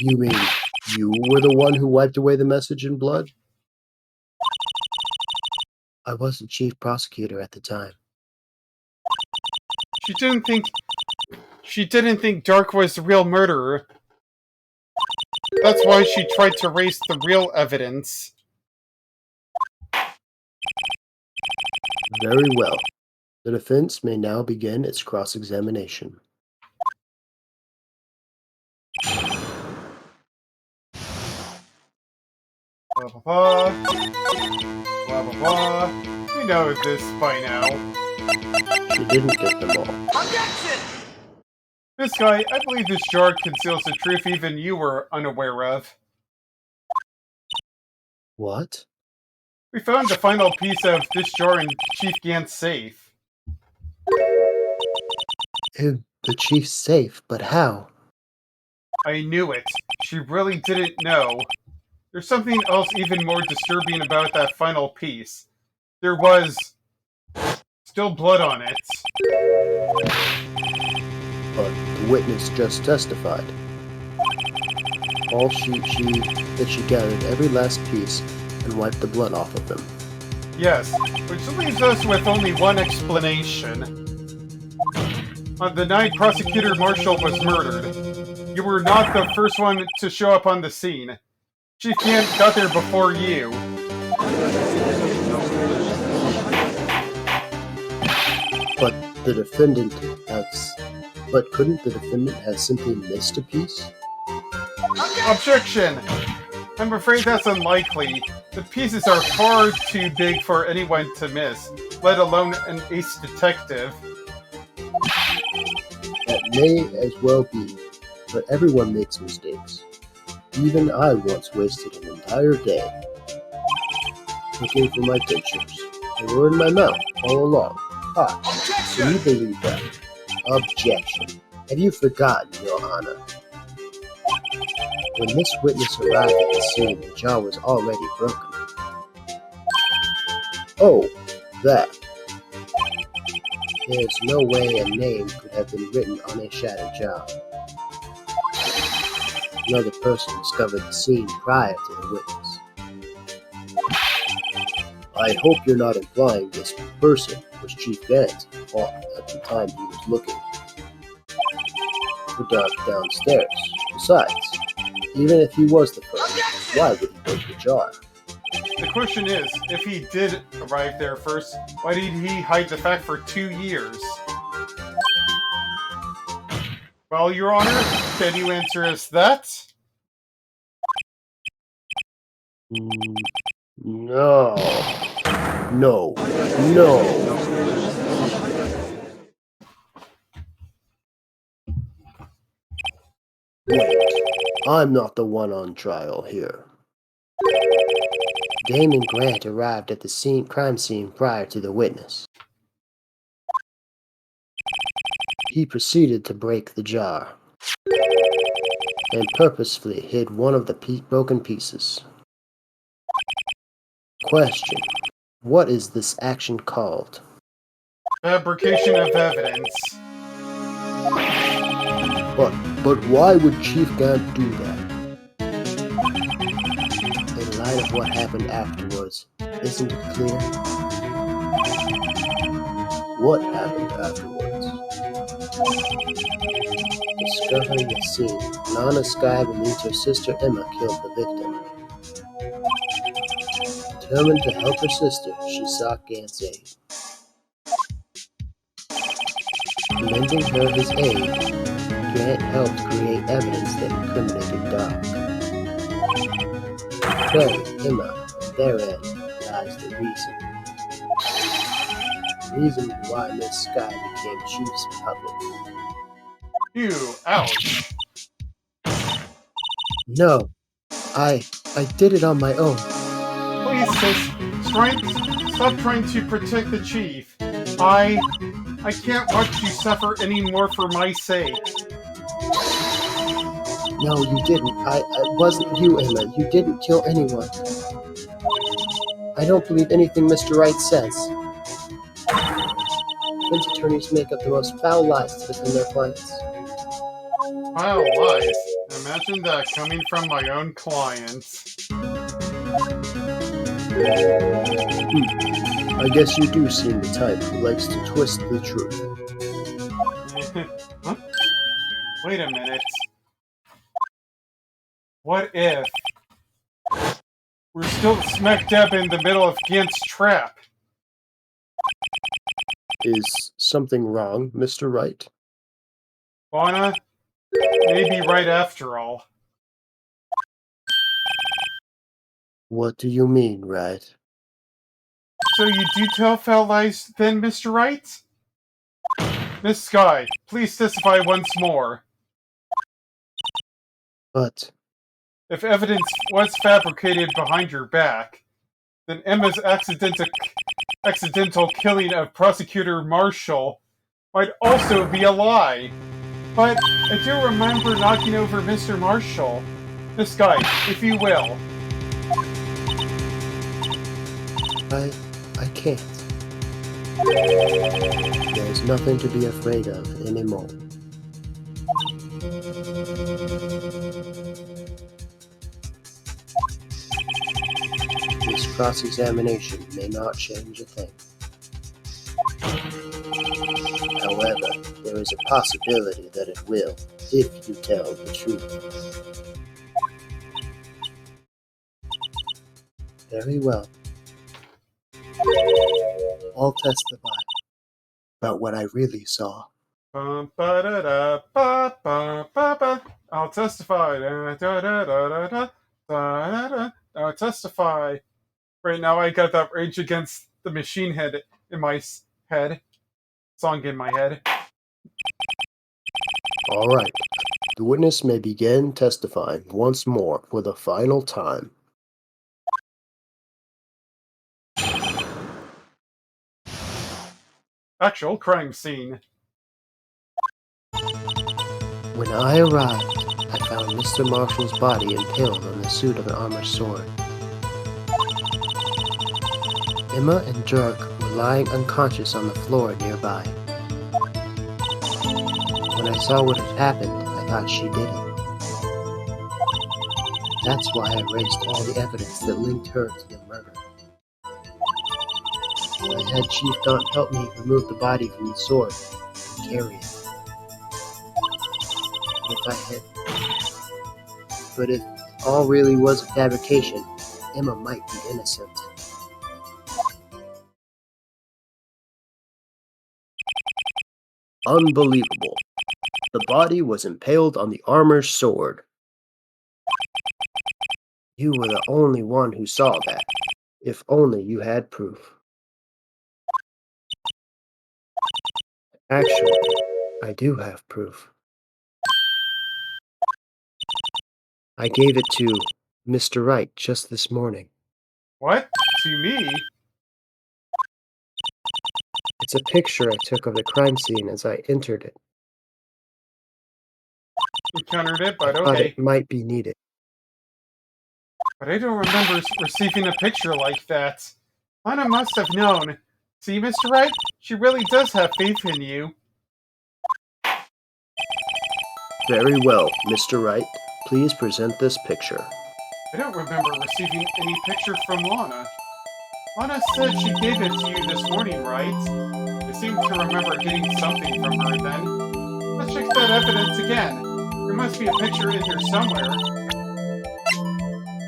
You mean you were the one who wiped away the message in blood? I wasn't chief prosecutor at the time. She didn't think Dark was the real murderer. That's why she tried to erase the real evidence. Very well. The defense may now begin its cross-examination. Blah blah blah. Blah blah blah. We know this by now. She didn't get them all. Objection! This guy, I believe this jar conceals the truth even you were unaware of. What? We found the final piece of this jar in Chief Gant's safe. In the chief's safe, but how? I knew it. She really didn't know. There's something else even more disturbing about that final piece. There was still blood on it. But the witness just testified. That she gathered every last piece and wiped the blood off of them. Yes, which leaves us with only one explanation. On the night Prosecutor Marshall was murdered, you were not the first one to show up on the scene. Chief Gant got there before you. But couldn't the defendant have simply missed a piece? Objection! I'm afraid that's unlikely. The pieces are far too big for anyone to miss, let alone an ace detective. That may as well be, but everyone makes mistakes. Even I once wasted an entire day looking for my dentures. They were in my mouth all along. Ah, can you believe that? Objection. Have you forgotten, Your Honor? When this witness arrived at the scene, the jar was already broken. Oh, that. There's no way a name could have been written on a shattered jar. Another person discovered the scene prior to the witness. I hope you're not implying this person was Chief Vance at the time he was looking for Doc downstairs. Besides, even if he was the first, why would he break the jar? The question is, if he did arrive there first, why did he hide the fact for 2 years? Well, Your Honor, can you answer us that? No. No. Wait, I'm not the one on trial here. Damon Grant arrived at the crime scene prior to the witness. He proceeded to break the jar and purposefully hid one of the broken pieces. Question: what is this action called? Fabrication of evidence. But why would Chief Grant do that? In light of what happened afterwards, isn't it clear? What happened afterwards? Discovering the scene, Nana Sky believes her sister Emma killed the victim. Determined to help her sister, she sought Gant's aid. Lending her his aid, Grant helped create evidence that incriminated Doc. Clary, Emma, and therein lies the reason why Miss Sky became Chief's puppet. Ew, ouch. No, I did it on my own. Please, sis, stop trying to protect the chief. I can't watch you suffer anymore for my sake. No, you didn't. I wasn't you, Emma. You didn't kill anyone. I don't believe anything Mr. Wright says. Defense attorneys make up the most foul lies to defend their clients. Foul lies? Imagine that coming from my own clients. I guess you do seem the type who likes to twist the truth. Huh? Wait a minute. What if we're still smack dab in the middle of Gant's trap? Is something wrong, Mr. Wright? Lana, maybe right after all. What do you mean, Wright? So you do tell foul lies then, Mr. Wright? Miss Sky, please testify once more. But If evidence was fabricated behind your back, then Emma's accidental killing of Prosecutor Marshall might also be a lie. But I do remember knocking over Mr. Marshall. Miss Sky, if you will. I can't. There's nothing to be afraid of anymore. This cross-examination may not change a thing. However, there is a possibility that it will, if you tell the truth. Very well. I'll testify about what I really saw. I'll testify. I'll testify. Right now, I got that Rage Against the Machine head in my head. Song in my head. All right. The witness may begin testifying once more for the final time. Actual crime scene. When I arrived, I found Mr. Marshall's body impaled on the suit of an armored sword. Emma and Dirk were lying unconscious on the floor nearby. When I saw what had happened, I thought she did it. That's why I erased all the evidence that linked her to the murder. I had Chief Gaunt help me remove the body from the sword and carry it. But if all really was a fabrication, Emma might be innocent. Unbelievable. The body was impaled on the armor's sword. You were the only one who saw that. If only you had proof. Actually, I do have proof. I gave it to Mr. Wright just this morning. What? To me? It's a picture I took of the crime scene as I entered it. Encountered it, I but thought okay. it might be needed. But I don't remember receiving a picture like that. Lana must have known. See, Mr. Wright? She really does have faith in you. Very well, Mr. Wright. Please present this picture. I don't remember receiving any picture from Lana. Lana said she gave it to you this morning, right? I seem to remember getting something from her then. Let's check that evidence again. There must be a picture in here somewhere.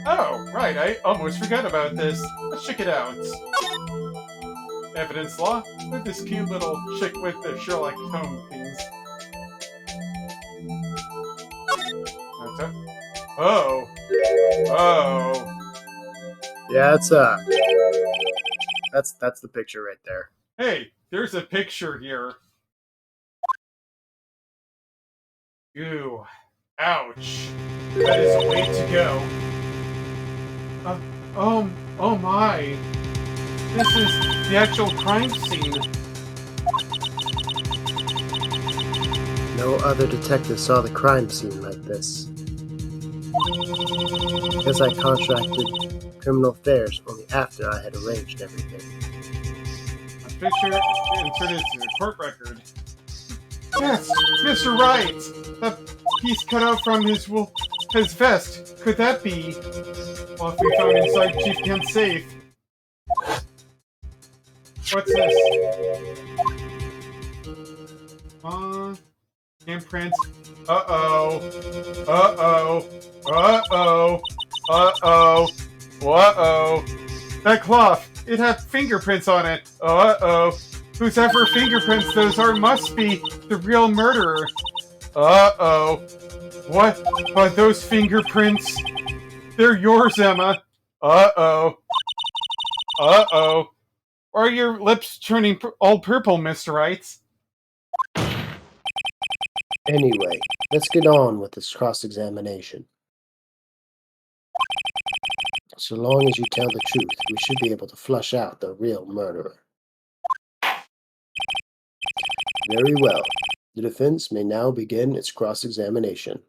Oh, right, I almost forgot about this. Let's check it out. Evidence law? With this cute little chick with the Sherlock Holmes things. Oh. Oh. Yeah, that's the picture right there. Hey, there's a picture here. Ew. Ouch. That is a way to go. Oh my. This is the actual crime scene. No other detective saw the crime scene like this. Because I contracted criminal affairs only after I had arranged everything. A picture inserted to the court record. Yes, Mr. Wright! The piece cut out from his vest. Could that be? Well, if we found inside Chief Kent's safe. What's this? Imprints. Uh-oh. Uh-oh. Uh-oh. Uh-oh. Uh-oh. That cloth. It had fingerprints on it. Uh-oh. Whosever fingerprints those are must be the real murderer. Uh-oh. What are those fingerprints? They're yours, Emma. Uh-oh. Uh-oh. Are your lips turning all purple, Mr. Wright? Anyway, let's get on with this cross-examination. So long as you tell the truth, we should be able to flush out the real murderer. Very well. The defense may now begin its cross-examination.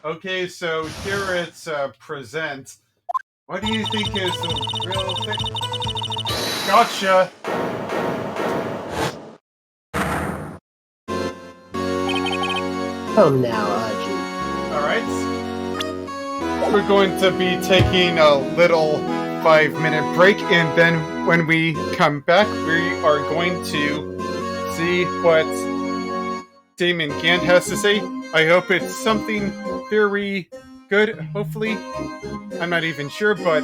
Okay, so here it's present. What do you think is the real thing? Gotcha! Come now, Aji. Alright. We're going to be taking a little 5-minute break, and then when we come back, we are going to see what Damon Gant has to say. I hope it's something very good, hopefully. I'm not even sure, but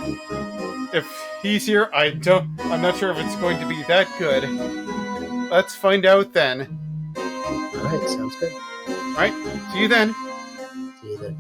if he's here, I'm not sure if it's going to be that good. Let's find out then. Alright, sounds good. Alright, see you then. See you then.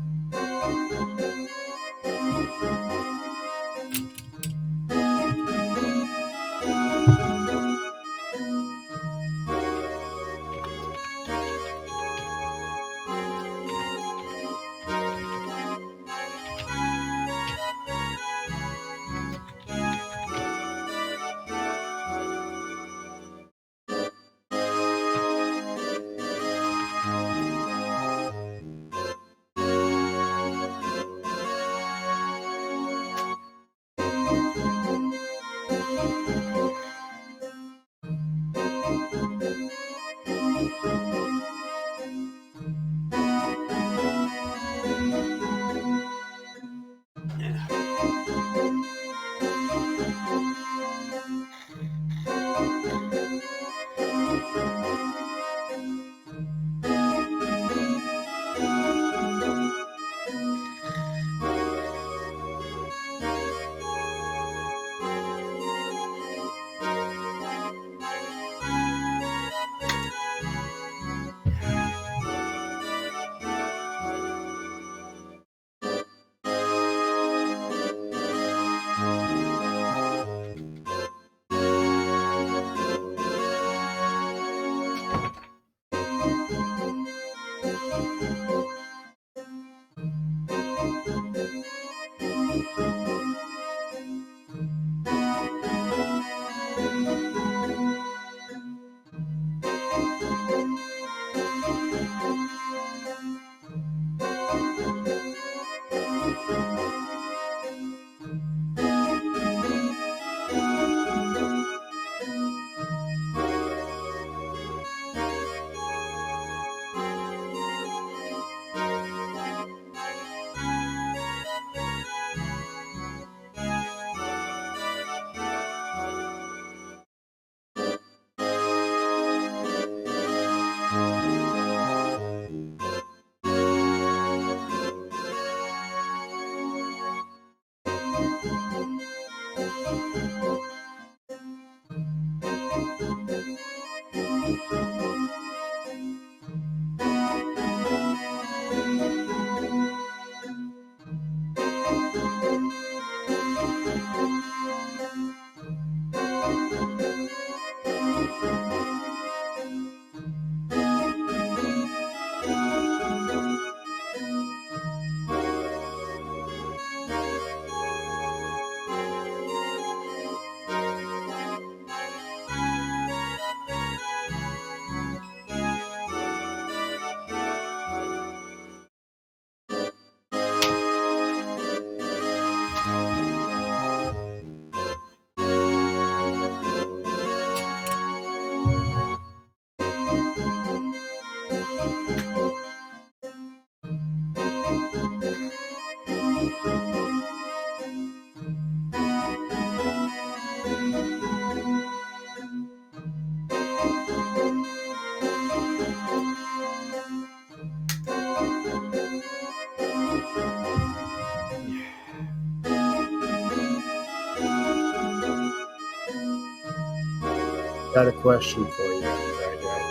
Got a question for you, Wright.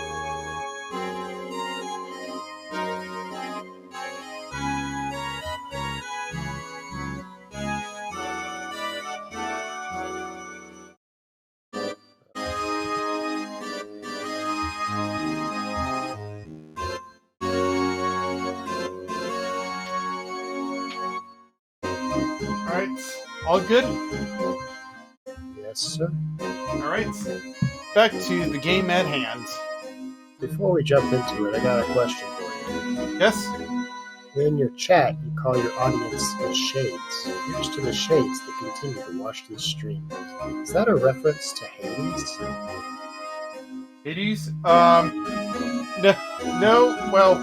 Alright, all good? Yes, sir. Alright, back to the game at hand. Before we jump into it, I got a question for you. Yes? In your chat, you call your audience the Shades. Here's to the Shades that continue to watch this stream. Is that a reference to Hades? Hades? No, well,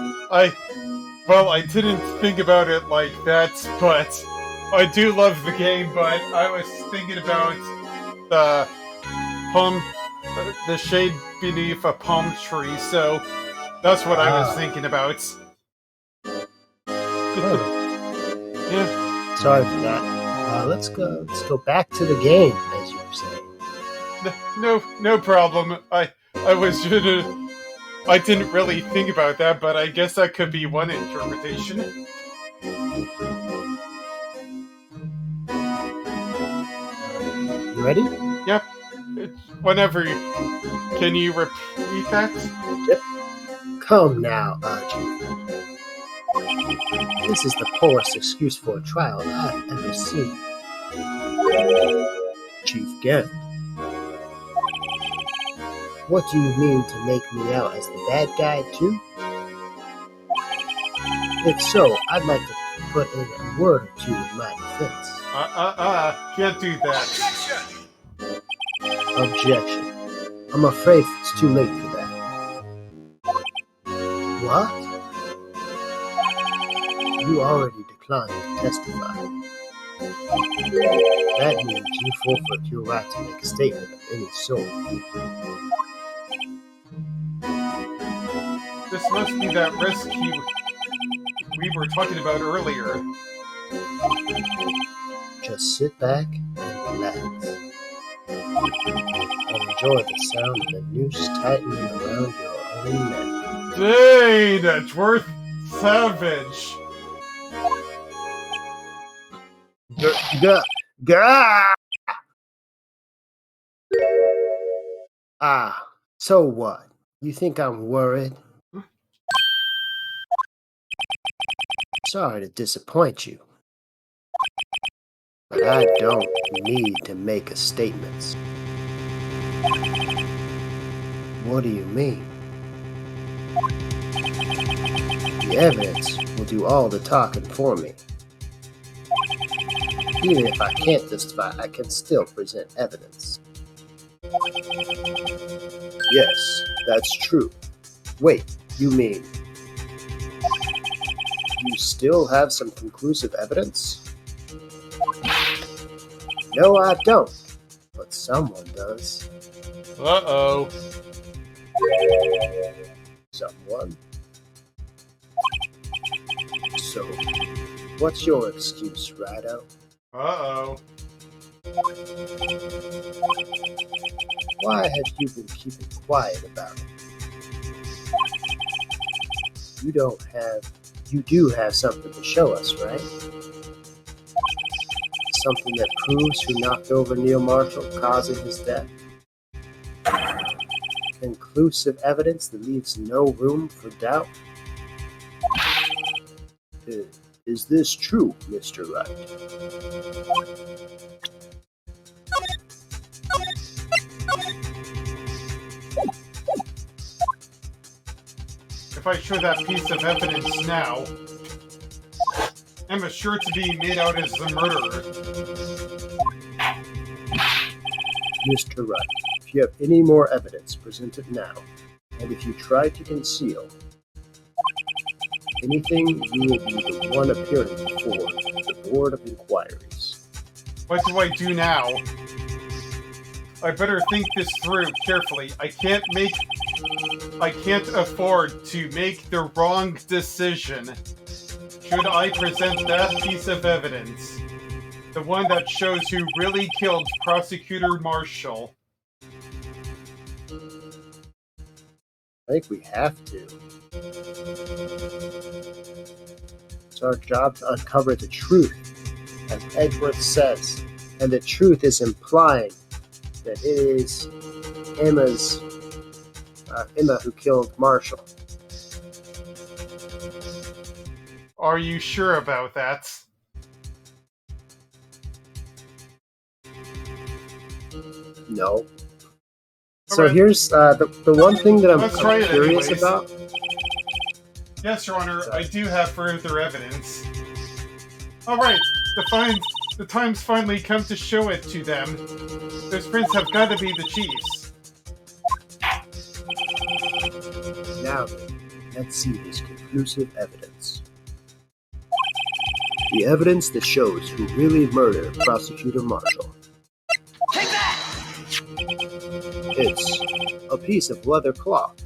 I didn't think about it like that, but I do love the game, but I was thinking about the the shade beneath a palm tree, so that's what I was thinking about. Yeah. Sorry for that. Let's go back to the game, as you were saying. No problem. I didn't really think about that, but I guess that could be one interpretation. You ready? Yep. Whenever. Can you repeat that? Yep. Come now, Archie. This is the poorest excuse for a trial I've ever seen. Chief Gent. What do you mean to make me out as the bad guy, too? If so, I'd like to put in a word or two in my defense. Can't do that. Objection. I'm afraid it's too late for that. What? You already declined to testify. That means you forfeit your right to make a statement of any sort. This must be that risk we were talking about earlier. Just sit back and relax. And enjoy the sound of the noose tightening around your own neck. Dang, Edgeworth! Savage! Gah! Ah, so what? You think I'm worried? Sorry to disappoint you, but I don't need to make a statement. What do you mean? The evidence will do all the talking for me. Even if I can't testify, I can still present evidence. Yes, that's true. Wait, you mean you still have some conclusive evidence? No, I don't. But someone does. Uh-oh. Someone? So, what's your excuse, Rido? Uh-oh. Why have you been keeping quiet about it? You do have something to show us, right? Something that proves who knocked over Neil Marshall, causing his death? Conclusive evidence that leaves no room for doubt? Is this true, Mr. Wright? If I show that piece of evidence now, Emma's sure to be made out as the murderer. Mr. Wright, if you have any more evidence, present it now. And if you try to conceal anything, you will be the one appearing before the Board of Inquiries. What do I do now? I better think this through carefully. I can't afford to make the wrong decision. Should I present that piece of evidence? The one that shows who really killed Prosecutor Marshall? I think we have to. It's our job to uncover the truth, as Edgeworth says, and the truth is implying that it is Emma who killed Marshall. Are you sure about that? No. So Alright. here's the one thing that I'm Let's try it curious anyways. about. Yes, Your Honor, I do have further evidence. Alright, the time's finally come to show it to them. Those prints have got to be the Chief's. Now then, let's see this conclusive evidence. The evidence that shows who really murdered Prosecutor Marshall. Take that! It's a piece of leather cloth.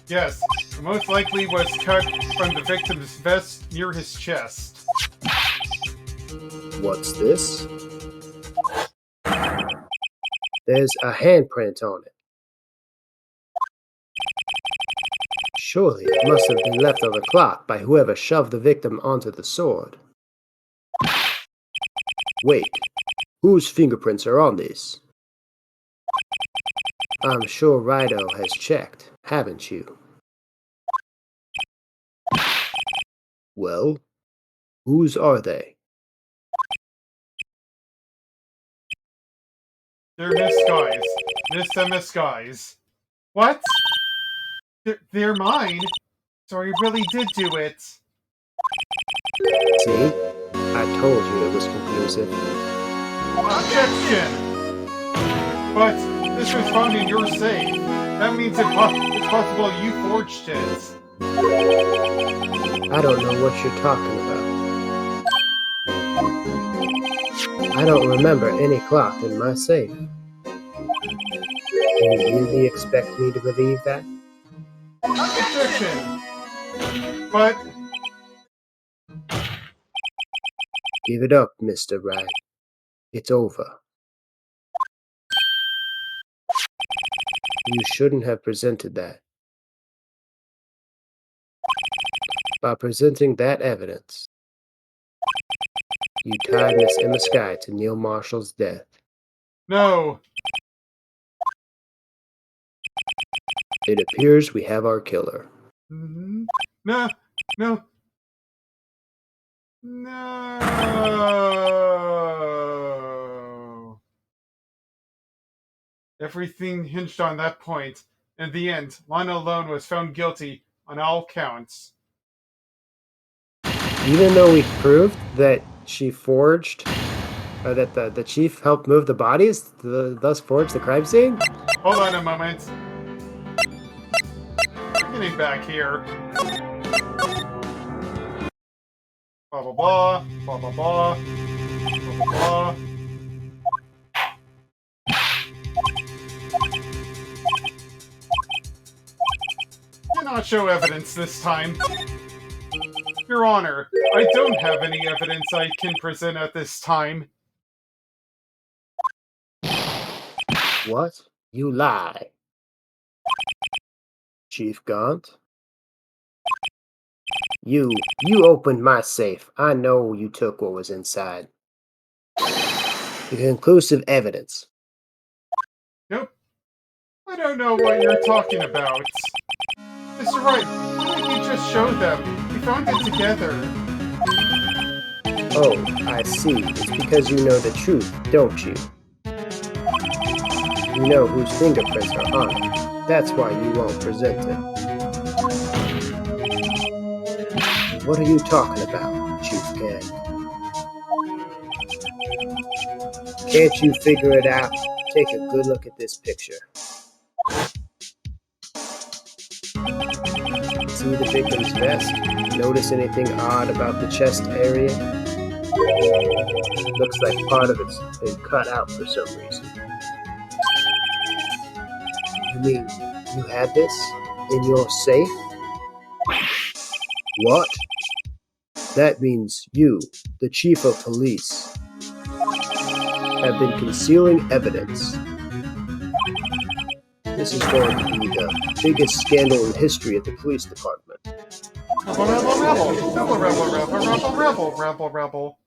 Yes, it most likely was cut from the victim's vest near his chest. What's this? There's a handprint on it. Surely it must have been left on the cloth by whoever shoved the victim onto the sword. Wait, whose fingerprints are on this? I'm sure Rido has checked, haven't you? Well, whose are they? They're Miss Guy's. Miss Emma Guy's. What? They're mine? So I really did do it. See? I told you it was conclusive. Objection! But this was found in your safe. That means it's possible you forged it. I don't know what you're talking about. I don't remember any cloth in my safe. Do you really expect me to believe that? Objection! But Give it up, Mr. Wright. It's over. You shouldn't have presented that. By presenting that evidence, you tied Miss Emma Skye to Neil Marshall's death. no. It appears we have our killer. No. No. No. Everything hinged on that point. In the end, Lana alone was found guilty on all counts. Even though we proved that she forged, or that the chief helped move the bodies, thus forged the crime scene? Hold on a moment. I'm getting back here. Blah blah blah, blah blah blah, blah blah blah. Cannot show evidence this time. Your Honor, I don't have any evidence I can present at this time. What? You lie. Chief Gaunt? You opened my safe. I know you took what was inside. The conclusive evidence. Nope. I don't know what you're talking about. Mr. Wright, why didn't you just show them? We found it together. Oh, I see. It's because you know the truth, don't you? You know whose fingerprints are on it. That's why you won't present it. What are you talking about, Chief Gant? Can't you figure it out? Take a good look at this picture. See the victim's vest? Notice anything odd about the chest area? Looks like part of it's been cut out for some reason. You mean you had this in your safe? What? That means you, the chief of police, have been concealing evidence. This is going to be the biggest scandal in history at the police department. Rebel, rebel, rebel. Rebel, rebel, rebel, rebel, rebel, rebel, rebel.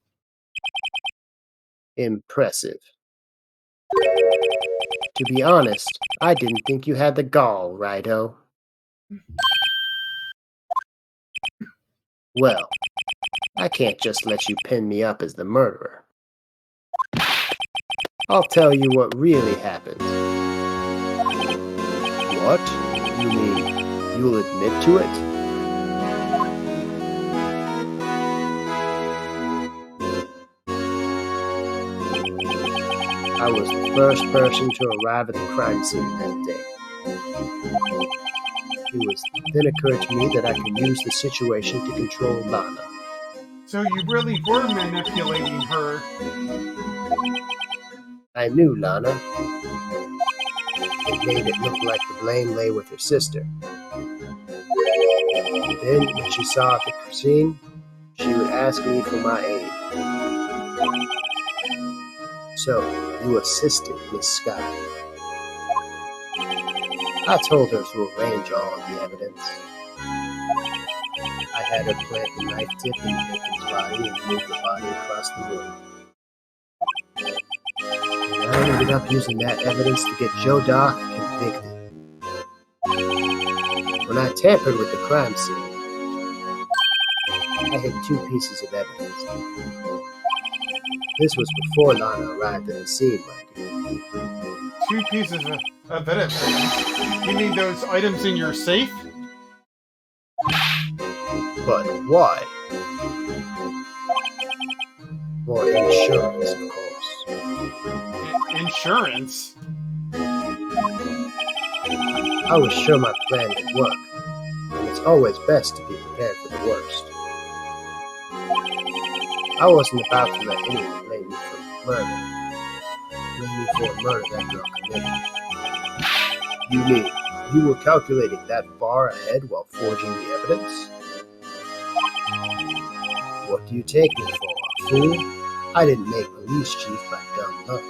Impressive. To be honest, I didn't think you had the gall, Righto. Well, I can't just let you pin me up as the murderer. I'll tell you what really happened. What? You mean you'll admit to it? I was the first person to arrive at the crime scene that day. It was then occurred to me that I could use the situation to control Lana. So you really were manipulating her. I knew Lana. It made it look like the blame lay with her sister. Then, when she saw the scene, she would ask me for my aid. So, you assisted Miss Scott. I told her to arrange all of the evidence. I had her plant the knife tip in the victim's body and move the body across the room. And I ended up using that evidence to get Joe Doc convicted. When I tampered with the crime scene, I hid two pieces of evidence. This was before Lana arrived at the scene, my dear. Two pieces of evidence. You mean those items in your safe? But why? For insurance, of course. Insurance? I was sure my plan would work, and it's always best to be prepared for the worst. I wasn't about to let anyone blame me for murder. Blame me for a murder that girl committed. You mean you were calculating that far ahead while forging the evidence? What do you take me for, a fool? I didn't make police chief by dumb luck.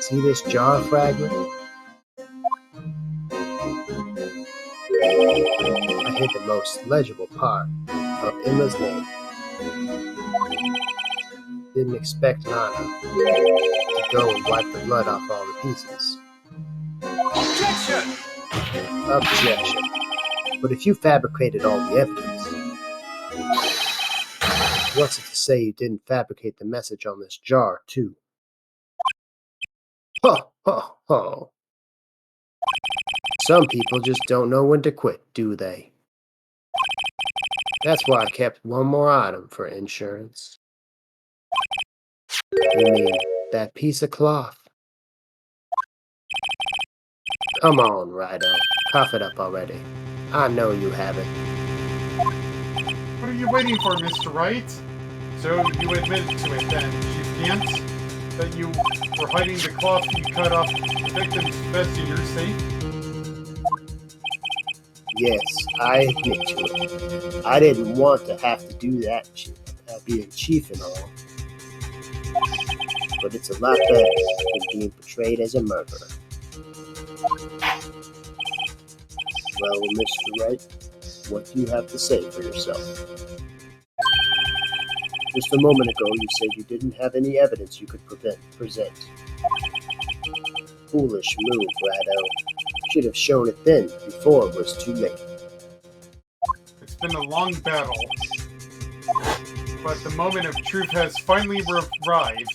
See this jar fragment? I hid the most legible part of Emma's name. Didn't expect Lana to go and wipe the blood off all the pieces. Objection! Objection. But if you fabricated all the evidence, what's it to say you didn't fabricate the message on this jar, too? Ho, ho, ho. Some people just don't know when to quit, do they? That's why I kept one more item for insurance. You mean that piece of cloth? Come on, Rido. Cough it up already. I know you have it. What are you waiting for, Mr. Wright? So you admit to it then, you can't? That you were hiding the cloth you cut off the victim's vest in your safe? Yes, I admit to it. I didn't want to have to do that, being chief and all. But it's a lot better than being portrayed as a murderer. Well, Mr. Wright, what do you have to say for yourself? Just a moment ago, you said you didn't have any evidence you could present. Foolish move, Rado. Should have shown it then, before it was too late. It's been a long battle, but the moment of truth has finally arrived.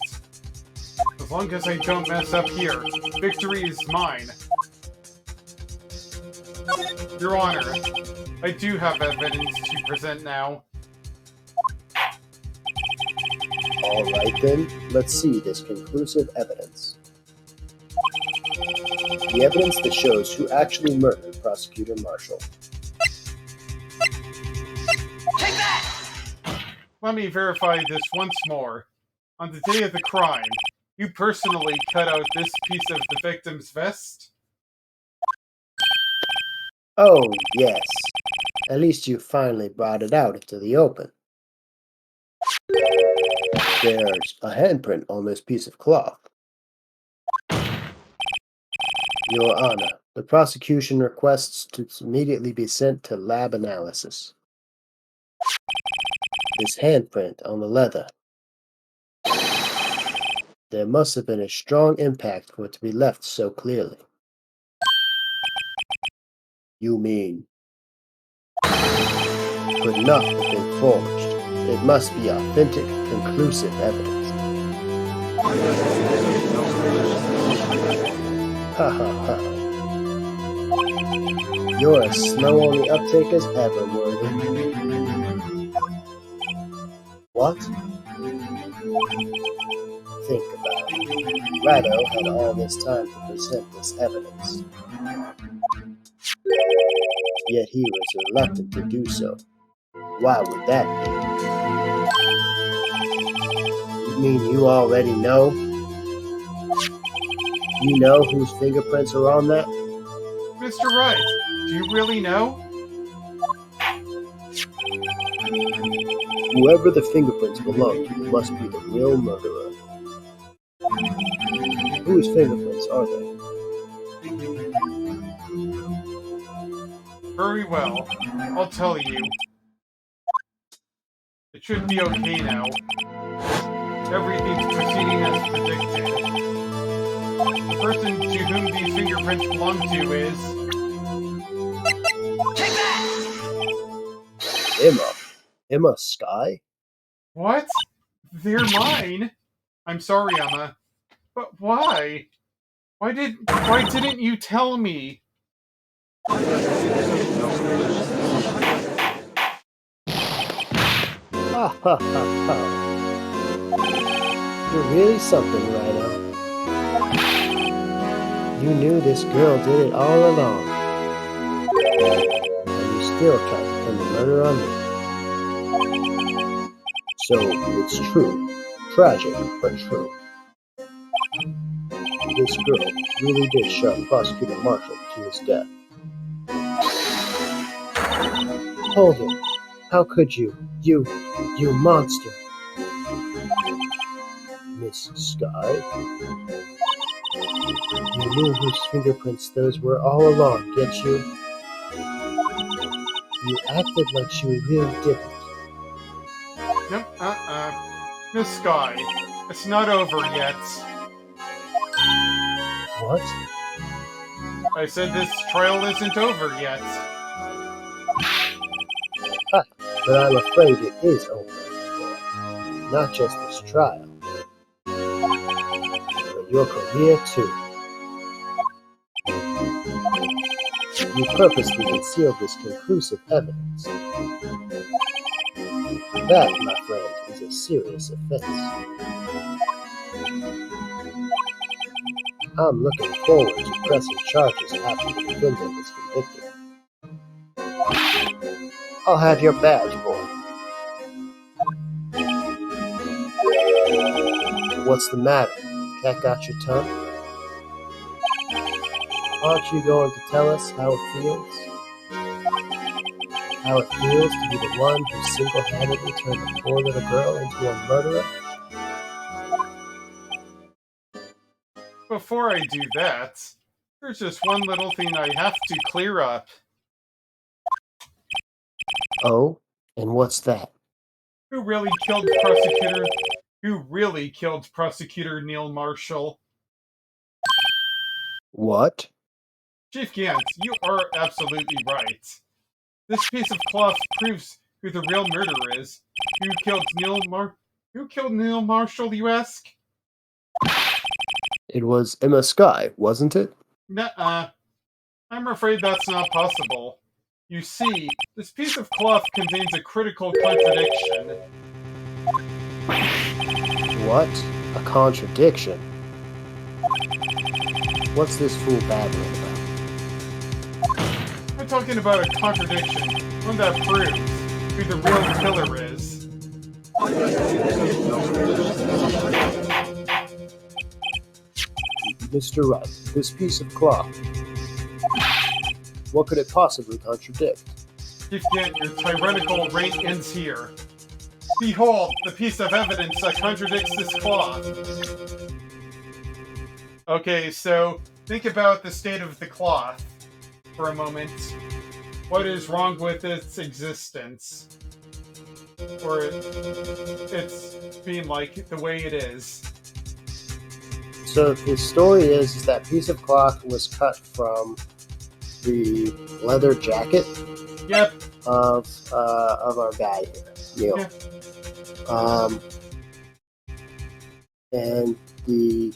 As long as I don't mess up here, victory is mine. Your Honor, I do have evidence to present now. All right then, let's see this conclusive evidence. The evidence that shows who actually murdered Prosecutor Marshall. Take that! Let me verify this once more. On the day of the crime, you personally cut out this piece of the victim's vest? Oh, yes. At least you finally brought it out into the open. There's a handprint on this piece of cloth. Your Honor, the prosecution requests to immediately be sent to lab analysis. This handprint on the leather. There must have been a strong impact for it to be left so clearly. You mean could not have been forged. It must be authentic, conclusive evidence. Ha ha ha. You're as slow on the uptake as ever, Worthy. What? Think about it. Rado had all this time to present this evidence. Yet he was reluctant to do so. Why would that be? You mean you already know? You know whose fingerprints are on that? Mr. Wright, do you really know? Whoever the fingerprints belong to must be the real murderer. Whose fingerprints are they? Very well, I'll tell you. It should be okay now. Everything's proceeding as predicted. The person to whom these fingerprints belong to is... Take that! Emma Sky? What? They're mine? I'm sorry, Emma. But why? Why didn't you tell me? Ha ha ha ha. You're really something, Rhino. You knew this girl did it all along. And you still tried to pin the murder on me. So, it's true. Tragic, but true. This girl really did shove Prosecutor Marshall to his death. Hold it. How could you? You monster. Miss Sky? You knew whose fingerprints those were all along, didn't you? You acted like she really didn't. No, Miss Sky, it's not over yet. What? I said this trial isn't over yet. But I'm afraid it is over. Not just this trial, but your career too. You purposely concealed this conclusive evidence. That, my friend, is a serious offense. I'm looking forward to pressing charges after the defendant is convicted. I'll have your badge, boy. What's the matter? Cat got your tongue? Aren't you going to tell us how it feels? How it feels to be the one who single-handedly turned a poor little girl into a murderer? Before I do that, there's just one little thing I have to clear up. Oh, and what's that? Who really killed prosecutor? Who really killed Prosecutor Neil Marshall? What? Chief Gant, you are absolutely right. This piece of cloth proves who the real murderer is. Who killed Neil Marshall, you ask? It was Emma Skye, wasn't it? Nuh-uh. I'm afraid that's not possible. You see, this piece of cloth contains a critical contradiction. What? A contradiction? What's this fool babbling about? We're talking about a contradiction, one that proves who the real killer is. Mr. Wright, this piece of cloth. What could it possibly contradict? Chief Gant, your tyrannical reign ends here. Behold, the piece of evidence that contradicts this cloth. Okay, so think about the state of the cloth for a moment. What is wrong with its existence? Or it's being like the way it is. So the story is that piece of cloth was cut from the leather jacket Yep. of our guy here, Neil. Yeah. And the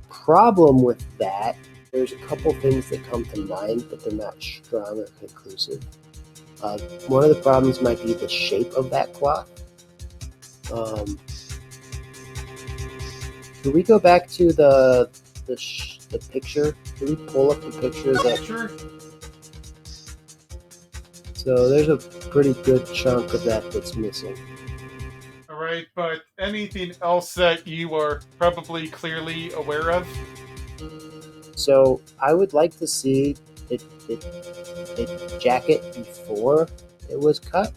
problem with that, there's a couple things that come to mind, but they're not strong or conclusive. One of the problems might be the shape of that cloth. Can we go back to the picture? Can we pull up the picture that? Sure. So there's a pretty good chunk of that that's missing. Alright, but anything else that you are probably clearly aware of? So I would like to see the jacket before it was cut.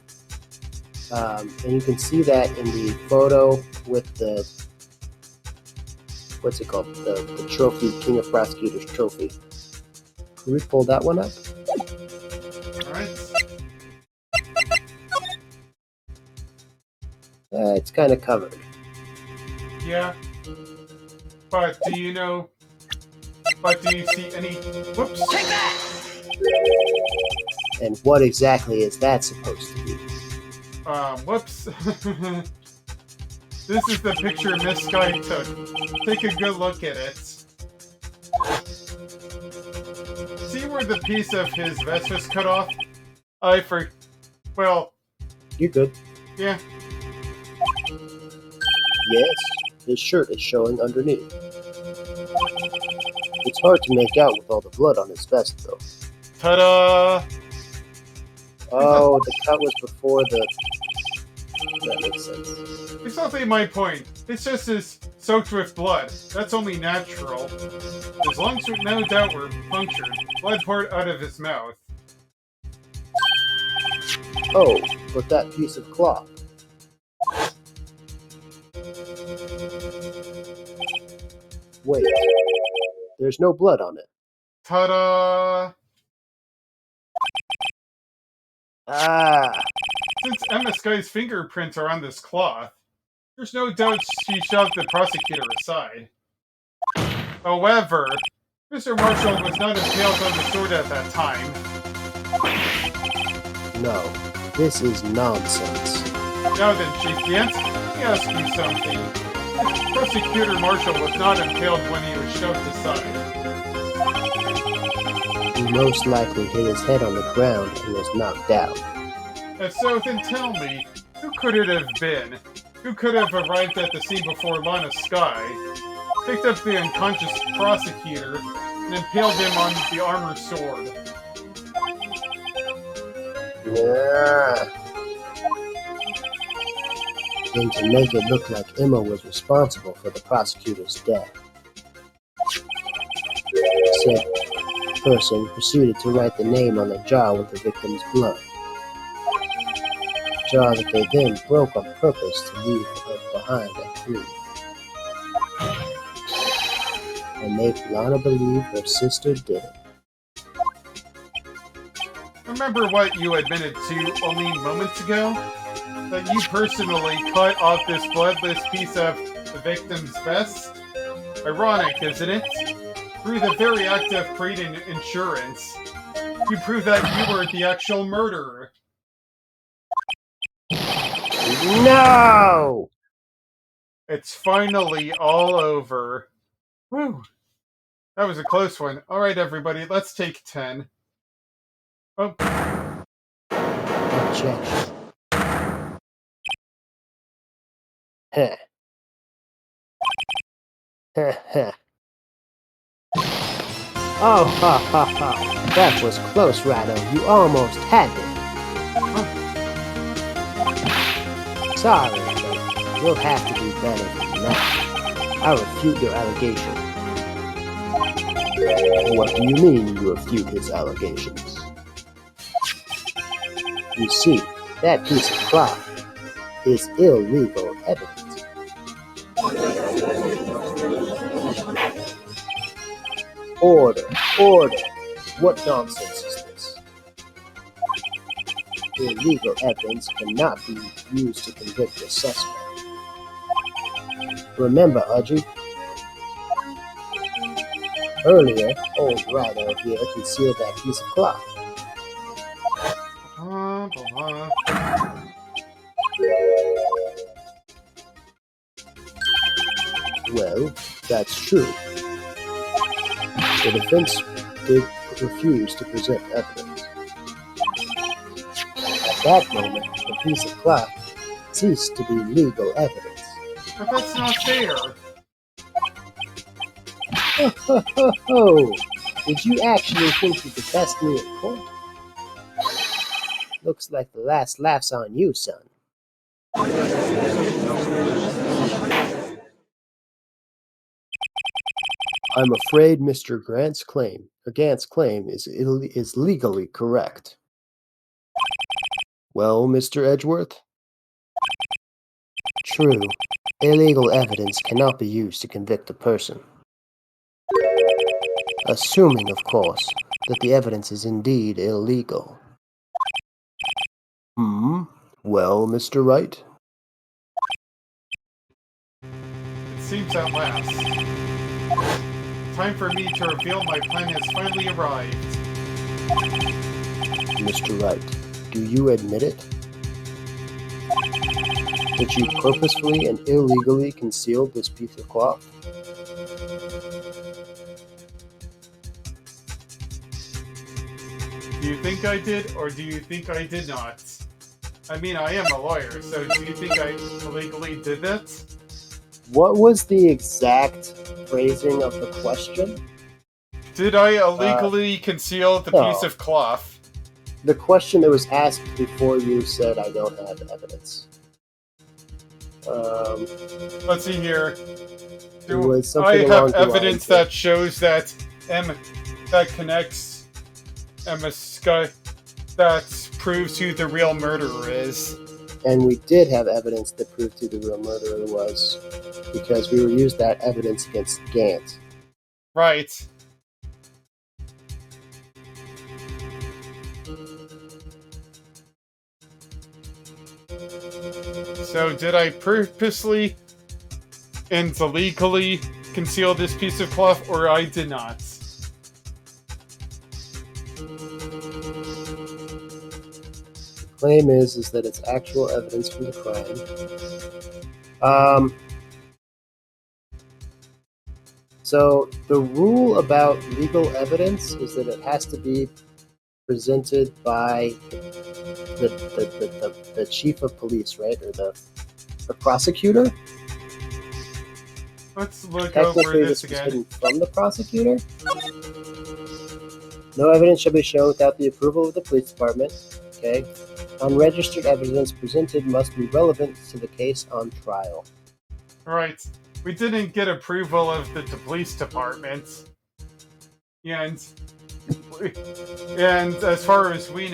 And you can see that in the photo with the, what's it called? The trophy, King of Prosecutors trophy. Can we pull that one up? Alright. It's kind of covered. Yeah. But do you see any... Whoops! Take that! And what exactly is that supposed to be? Whoops. This is the picture Miss Sky took. Take a good look at it. See where the piece of his vest was cut off? Well, You're good. yeah. Yes, his shirt is showing underneath. It's hard to make out with all the blood on his vest, though. Ta-da! Oh, the cut was before the... That makes sense. Exactly my point. It's just is soaked with blood. That's only natural. His lungs no doubt were punctured. Blood poured out of his mouth. Oh, but that piece of cloth. Wait, there's no blood on it. Ta-da! Ah, Since Emma Sky's fingerprints are on this cloth, there's no doubt she shoved the prosecutor aside. However, Mr. Marshall was not impaled on the sword at that time. no, this is nonsense. Now then, Chief Gant, let me ask you something. Prosecutor Marshall was not impaled when he was shoved aside. He most likely hit his head on the ground and was knocked out. If so, then tell me, who could it have been? Who could have arrived at the scene before Lana Sky, picked up the unconscious prosecutor, and impaled him on the armored sword? Yeah. Then to make it look like Emma was responsible for the prosecutor's death. Said person proceeded to write the name on the jar with the victim's blood. A jar that they then broke on purpose to leave it behind and free. And make Lana believe her sister did it. Remember what you admitted to only moments ago? That you personally cut off this bloodless piece of the victim's vest? Ironic, isn't it? Through the very act of creating insurance, you prove that you were the actual murderer. No! It's finally all over. Whew. That was a close one. Alright, everybody, let's take 10. Oh. Objection. Heh. Heh heh. Oh, ha ha ha. That was close, Rado. You almost had it. Sorry, but you'll have to do better than that. I refute your allegation. What do you mean you refute his allegations? You see, that piece of cloth is illegal evidence. Order, order. What nonsense is this? Illegal evidence cannot be used to convict a suspect. Remember, Audrey, earlier, old Rido here concealed that piece of cloth. Well, that's true. The defense did refuse to present evidence. At that moment, the piece of cloth ceased to be legal evidence. But that's not fair. Ho ho ho ho! Did you actually think you could best me in court? Looks like the last laugh's on you, son. I'm afraid Mr. Gant's claim is legally correct. Well, Mr. Edgeworth? True. Illegal evidence cannot be used to convict a person. Assuming, of course, that the evidence is indeed illegal. Well, Mr. Wright? It seems at last. Time for me to reveal my plan has finally arrived. Mr. Wright, do you admit it? That you purposefully and illegally concealed this piece of cloth? Do you think I did, or do you think I did not? I mean, I am a lawyer, so do you think I illegally did that? What was the exact phrasing of the question? Did I illegally conceal the piece of cloth? The question that was asked before you said, I don't have evidence. Let's see here. It was I something along have the evidence lines of- that shows that that connects Emma Sky, that proves who the real murderer is. And we did have evidence that proved who the real murderer was, because we used that evidence against Gant. Right. So did I purposely and illegally conceal this piece of cloth, or I did not? Claim is that it's actual evidence from the crime. So the rule about legal evidence is that it has to be presented by the chief of police, right? Or the prosecutor? Let's look over Technically, this this was again. hidden from the prosecutor. No evidence shall be shown without the approval of the police department. Okay. Unregistered evidence presented must be relevant to the case on trial. Right. We didn't get approval of the police department. And as far as we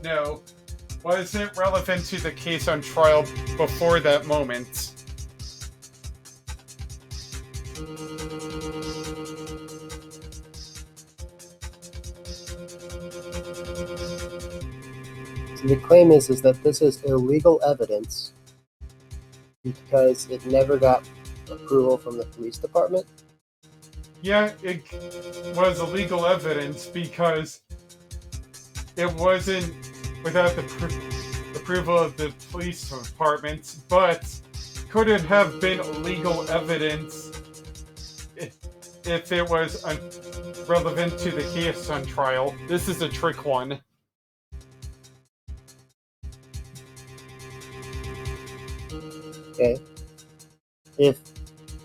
know, wasn't relevant to the case on trial before that moment. So the claim is that this is illegal evidence because it never got approval from the police department. Yeah, it was illegal evidence because it wasn't without the approval of the police department, but could it have been illegal evidence if it was relevant to the case on trial? This is a trick one. Okay. If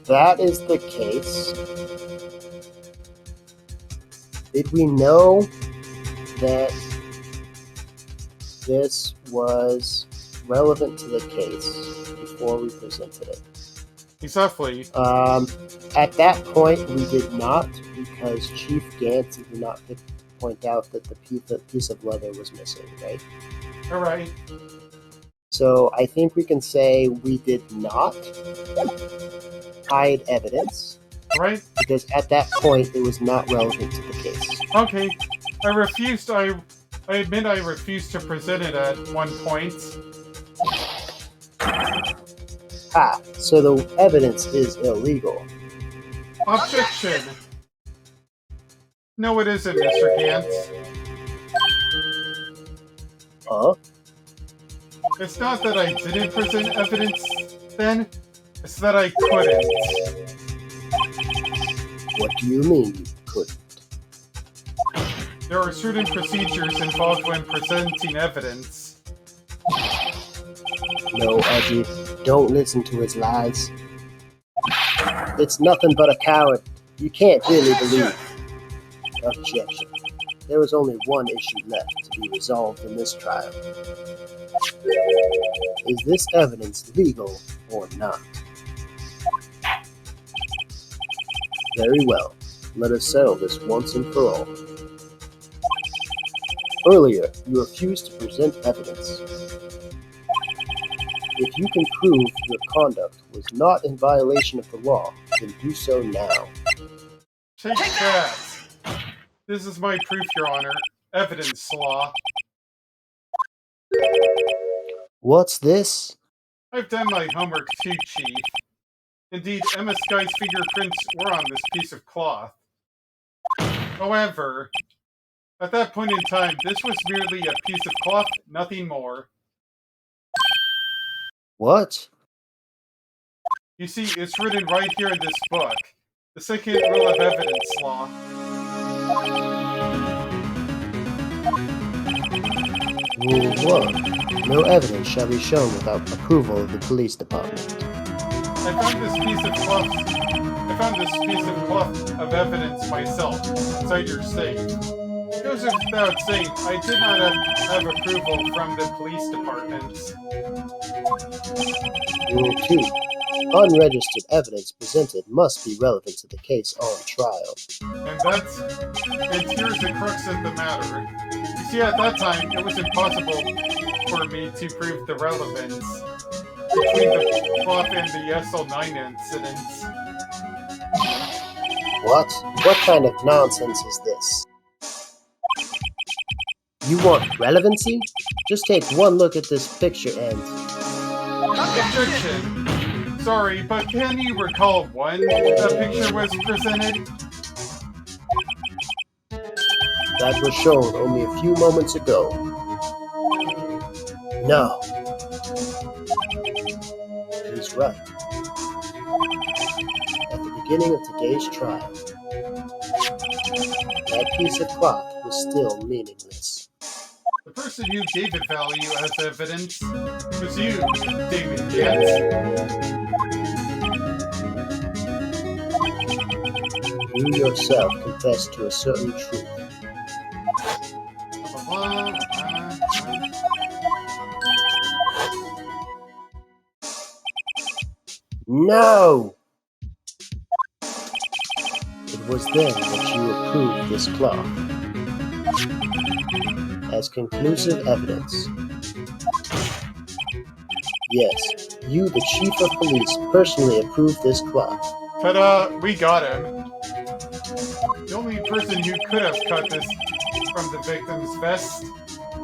that is the case, did we know that this was relevant to the case before we presented it? Exactly. At that point, we did not, because Chief Gantz did not point out that the piece of leather was missing, right? All right. So I think we can say we did not hide evidence, Right? because at that point it was not relevant to the case. Okay. I admit I refused to present it at one point. So the evidence is illegal. Objection! No, it isn't, Mr. Gantz. It's not that I didn't present evidence then, it's that I couldn't. What do you mean you couldn't? There are certain procedures involved when presenting evidence. No, Edgy, don't listen to his lies. It's nothing but a coward. You can't really believe. Objection. There was only one issue left to be resolved in this trial. Is this evidence legal or not? Very well. Let us settle this once and for all. Earlier, you refused to present evidence. If you can prove your conduct was not in violation of the law, then do so now. Take that! This is my proof, Your Honor. Evidence law. What's this? I've done my homework too, Chief. Indeed, Emma Sky's fingerprints were on this piece of cloth. However, at that point in time, this was merely a piece of cloth, nothing more. What? You see, it's written right here in this book. The second rule of evidence law. Rule 1. No evidence shall be shown without approval of the police department. I found this piece of cloth of evidence myself inside your safe. It goes without saying, I did not have approval from the police department. Rule 2. Unregistered evidence presented must be relevant to the case on trial. And here's the crux of the matter. You see, at that time, it was impossible for me to prove the relevance between the cloth and the SL9 incidents. What? What kind of nonsense is this? You want relevancy? Just take one look at this picture and... Objection! Sorry, but can you recall when that picture was presented? That was shown only a few moments ago. No. He's right. At the beginning of today's trial, that piece of cloth was still meaningless. The person who gave it value as evidence was you, Damon Gantz. You yourself confessed to a certain truth. No! It was then that you approved this cloth as conclusive evidence. Yes, you, the chief of police, personally approved this cloth. Ta-da! We got him. The only person who could have cut this from the victim's vest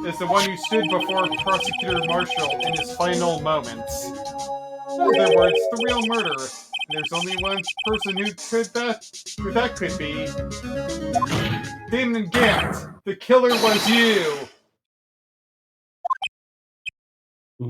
is the one who stood before Prosecutor Marshall in his final moments. In other words, the real murderer. There's only one person who that could be. Damon Gant, the killer was you! I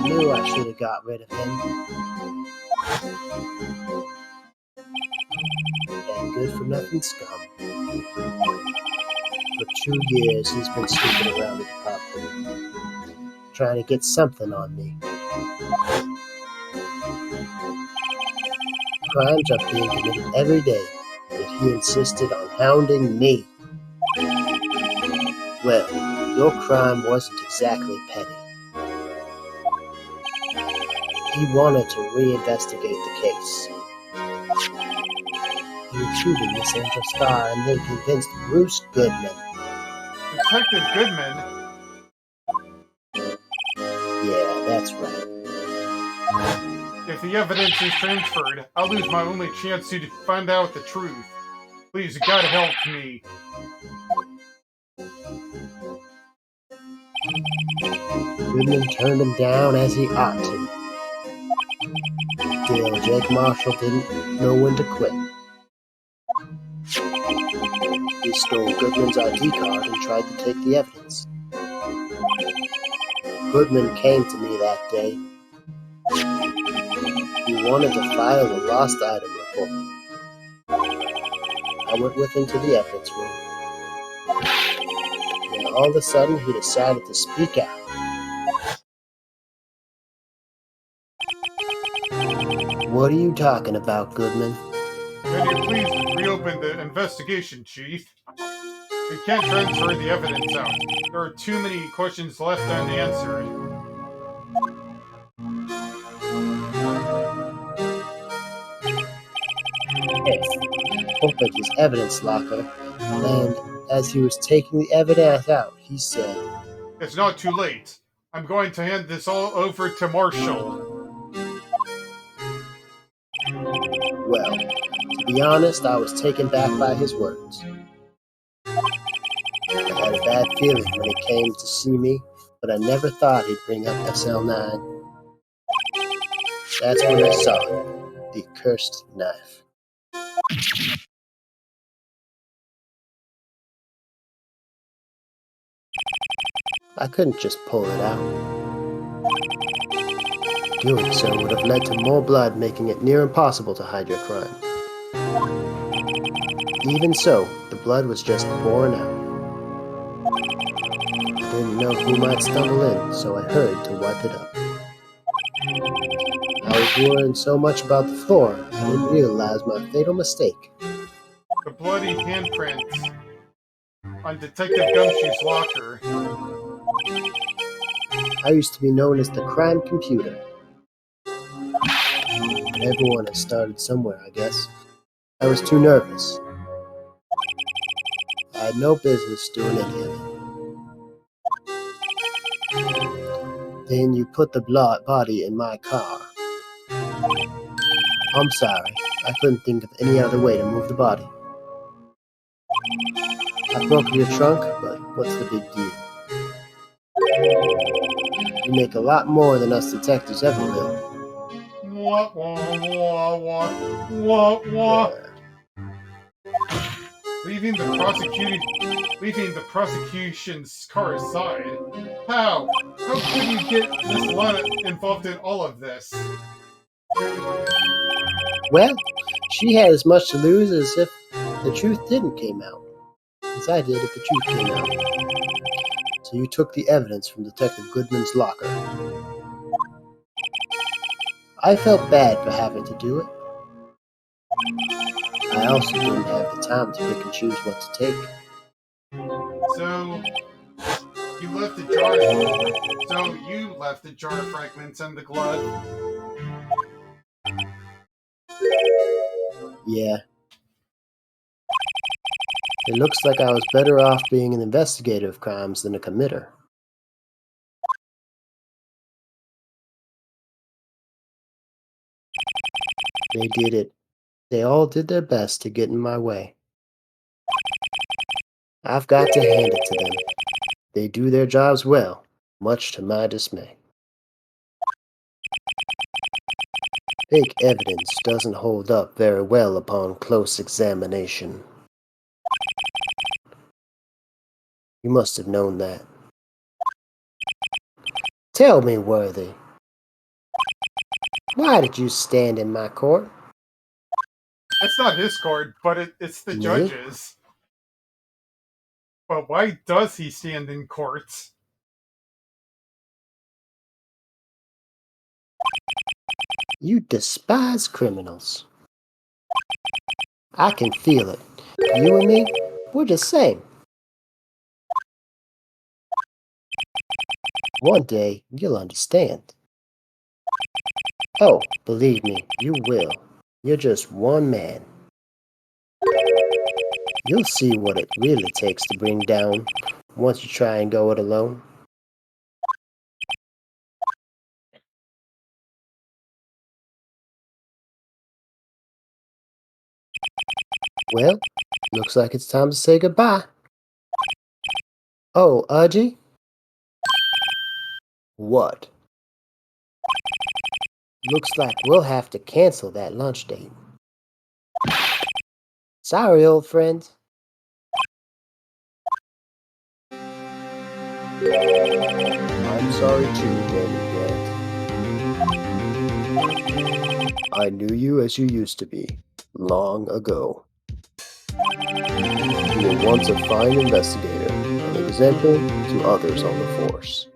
knew I should have got rid of him. That good-for-nothing scum. For 2 years, he's been sneaking around the department, trying to get something on me. Crimes are being committed every day, yet he insisted on hounding me. Well, your crime wasn't exactly petty. He wanted to reinvestigate the case. He recruited Miss Angel Starr and then convinced Bruce Goodman. Detective Goodman? Yeah, that's right. If the evidence is transferred, I'll lose my only chance to find out the truth. Please, God help me. Goodman turned him down as he ought to. Still, Jake Marshall didn't know when to quit. He stole Goodman's ID card and tried to take the evidence. Goodman came to me that day. He wanted to file a lost item report. I went with him to the evidence room. And all of a sudden, he decided to speak out. What are you talking about, Goodman? Can you please reopen the investigation, Chief? We can't transfer the evidence out. There are too many questions left unanswered. He opened his evidence locker, and as he was taking the evidence out, he said, It's not too late. I'm going to hand this all over to Marshall. well, to be honest, I was taken back by his words. I had a bad feeling when he came to see me, but I never thought he'd bring up SL9. That's when I saw it, the accursed knife. I couldn't just pull it out. Doing so would have led to more blood, making it near impossible to hide your crime. Even so, the blood was just pouring out. I didn't know who might stumble in, so I hurried to wipe it up. I was worrying so much about the floor, I didn't realize my fatal mistake. The bloody handprints on Detective Gumshoe's locker. I used to be known as the crime computer. Everyone has started somewhere, I guess. I was too nervous. I had no business doing any of it. Then you put the body in my car. I'm sorry, I couldn't think of any other way to move the body. I broke your trunk, but what's the big deal? You make a lot more than us detectives ever will. Wah, wah, wah, wah, wah, wah. leaving the prosecution's car aside. How? How could you get Miss Lana involved in all of this? Well, she had as much to lose as if the truth didn't came out, as I did if the truth came out. So you took the evidence from Detective Goodman's locker. I felt bad for having to do it. I also didn't have the time to pick and choose what to take. So you left the jar fragments and the glove. Yeah, it looks like I was better off being an investigator of crimes than a committer. They all did their best to get in my way. I've got to hand it to them. They do their jobs well, much to my dismay. Fake evidence doesn't hold up very well upon close examination. You must have known that. Tell me, Worthy, why did you stand in my court? It's not his court, but it's the Me? judge's. But why does he stand in court? You despise criminals. I can feel it. You and me, we're the same. One day, you'll understand. Oh, believe me, you will. You're just one man. You'll see what it really takes to bring down once you try and go it alone. Well, looks like it's time to say goodbye. Oh, Udgy? What? Looks like we'll have to cancel that lunch date. Sorry, old friend. I'm sorry too, Danny Gant. I knew you as you used to be, long ago. You were once a fine investigator, an example to others on the force.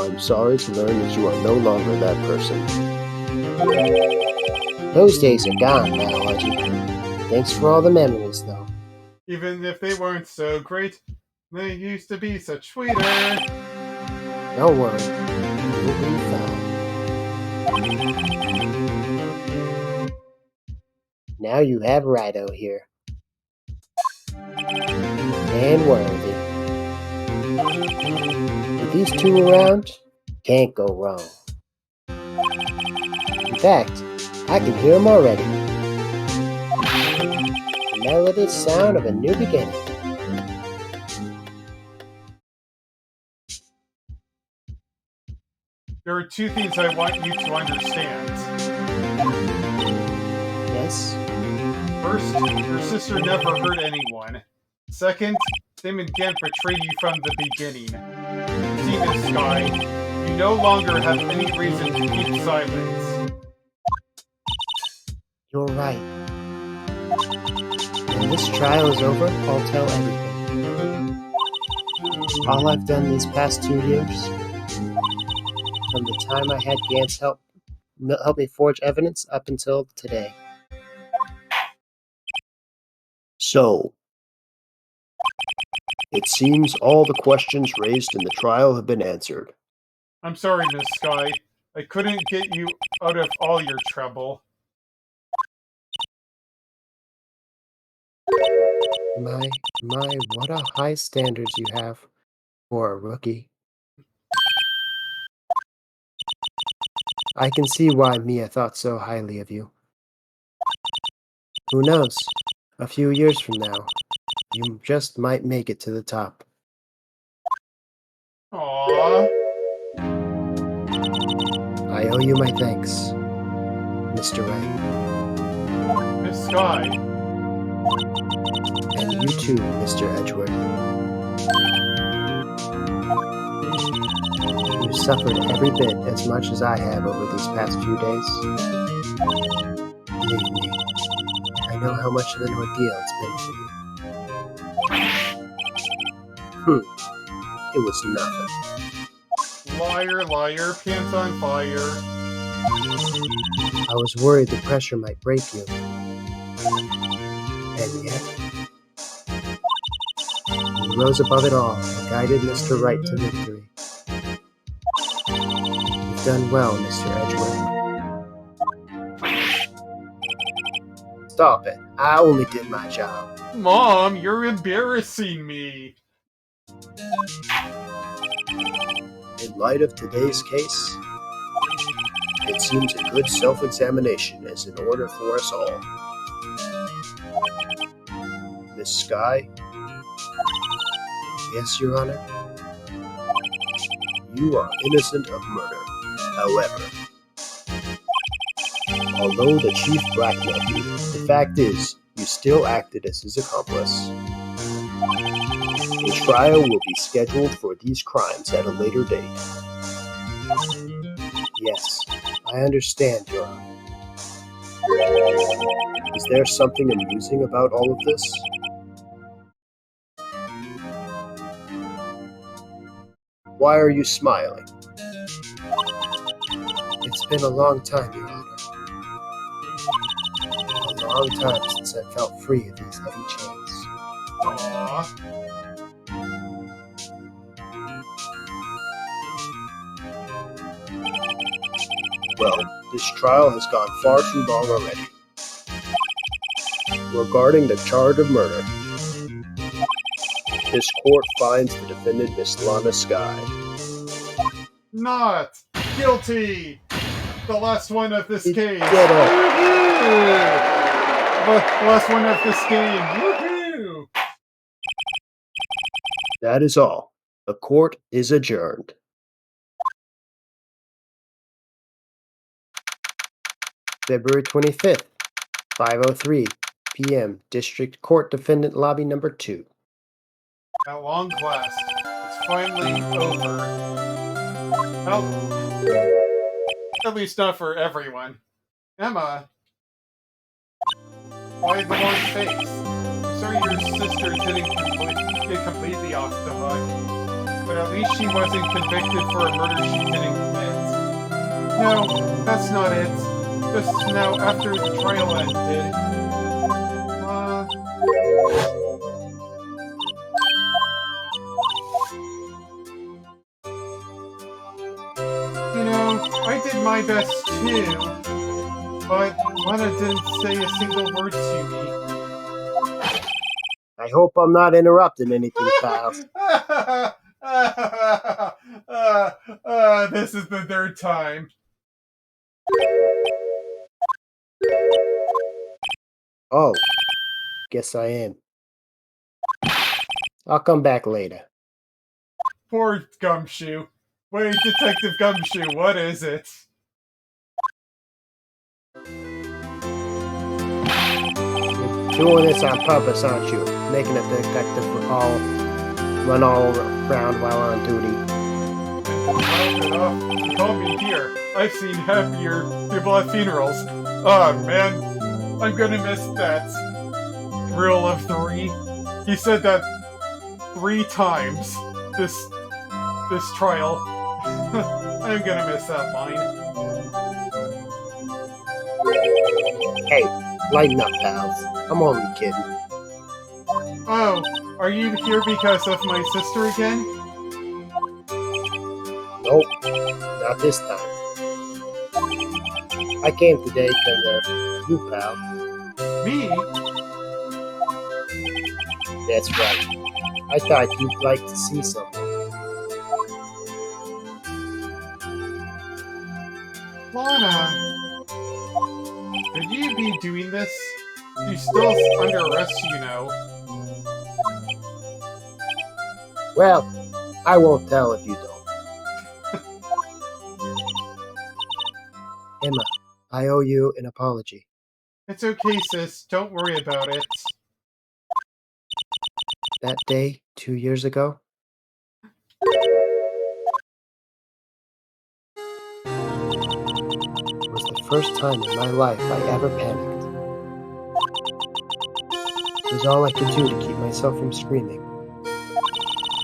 I'm sorry to learn that you are no longer that person. Those days are gone now, Udgy. Thanks for all the memories, though. Even if they weren't so great, they used to be such sweeter. Don't worry, you'll be fine. Now you have Righto here. And Worthy. With these two around, can't go wrong. In fact, I can hear them already. The melodious sound of a new beginning. There are two things I want you to understand. Yes? First, your sister never hurt anyone. Second, Tim and Gant betrayed you from the beginning. See this, Sky? You no longer have any reason to keep silence. You're right. When this trial is over, I'll tell everything. All I've done these past 2 years, from the time I had Gant's help me forge evidence up until today. So, it seems all the questions raised in the trial have been answered. I'm sorry, Miss Sky. I couldn't get you out of all your trouble. My, what a high standards you have for a rookie. I can see why Mia thought so highly of you. Who knows? A few years from now, you just might make it to the top. Aww. I owe you my thanks, Mr. Wright. Miss Sky. And you too, Mr. Edgeworth. You suffered every bit as much as I have over these past few days. Believe me, I know how much of an ordeal it's been for you. It was nothing. Liar, liar, pants on fire. I was worried the pressure might break you. And yet, you rose above it all and guided Mr. Wright to victory. You've done well, Mr. Edgeworth. Stop it. I only did my job. Mom, you're embarrassing me. In light of today's case, it seems a good self-examination is in order for us all. Miss Sky? Yes, Your Honor? You are innocent of murder. However, although the chief blackmailed you, the fact is, you still acted as his accomplice. A trial will be scheduled for these crimes at a later date. Yes, I understand, Your Honor. Is there something amusing about all of this? Why are you smiling? It's been a long time, Your Honor. A long time since I felt free of these heavy chains. Aww. Well, this trial has gone far too long already. Regarding the charge of murder, this court finds the defendant Miss Lana Sky. Not guilty. The last one of this case. Get up. Woohoo! The last one of this game. Woohoo! That is all. The court is adjourned. February 25th, 5:03 p.m. District Court Defendant Lobby Number 2. At long last, it's finally over. Well, at least not for everyone. Emma, why the long face? Sorry your sister didn't get completely off the hook, but at least she wasn't convicted for a murder she didn't commit. No, that's not it. Just now after the trial ended. You know, I did my best too, but Lana didn't say a single word to me. I hope I'm not interrupting anything, pals. This is the third time. Oh, guess I am. I'll come back later. Poor Gumshoe. Wait, Detective Gumshoe, what is it? You're doing this on purpose, aren't you? Making a detective run all around while on duty. Round it off. Call me here. I've seen happier people at funerals. Oh man, I'm gonna miss that. Rule of 3. He said that 3 times this trial. I'm gonna miss that line. Hey, lighten up, pals. I'm only kidding. Oh, are you here because of my sister again? Nope, not this time. I came today because of you, pal. Me? That's right. I thought you'd like to see something. Lana, could you be doing this? You're still under arrest, you know. Well, I won't tell if you don't. Emma, I owe you an apology. It's okay, sis. Don't worry about it. That day, 2 years ago, was the first time in my life I ever panicked. It was all I could do to keep myself from screaming.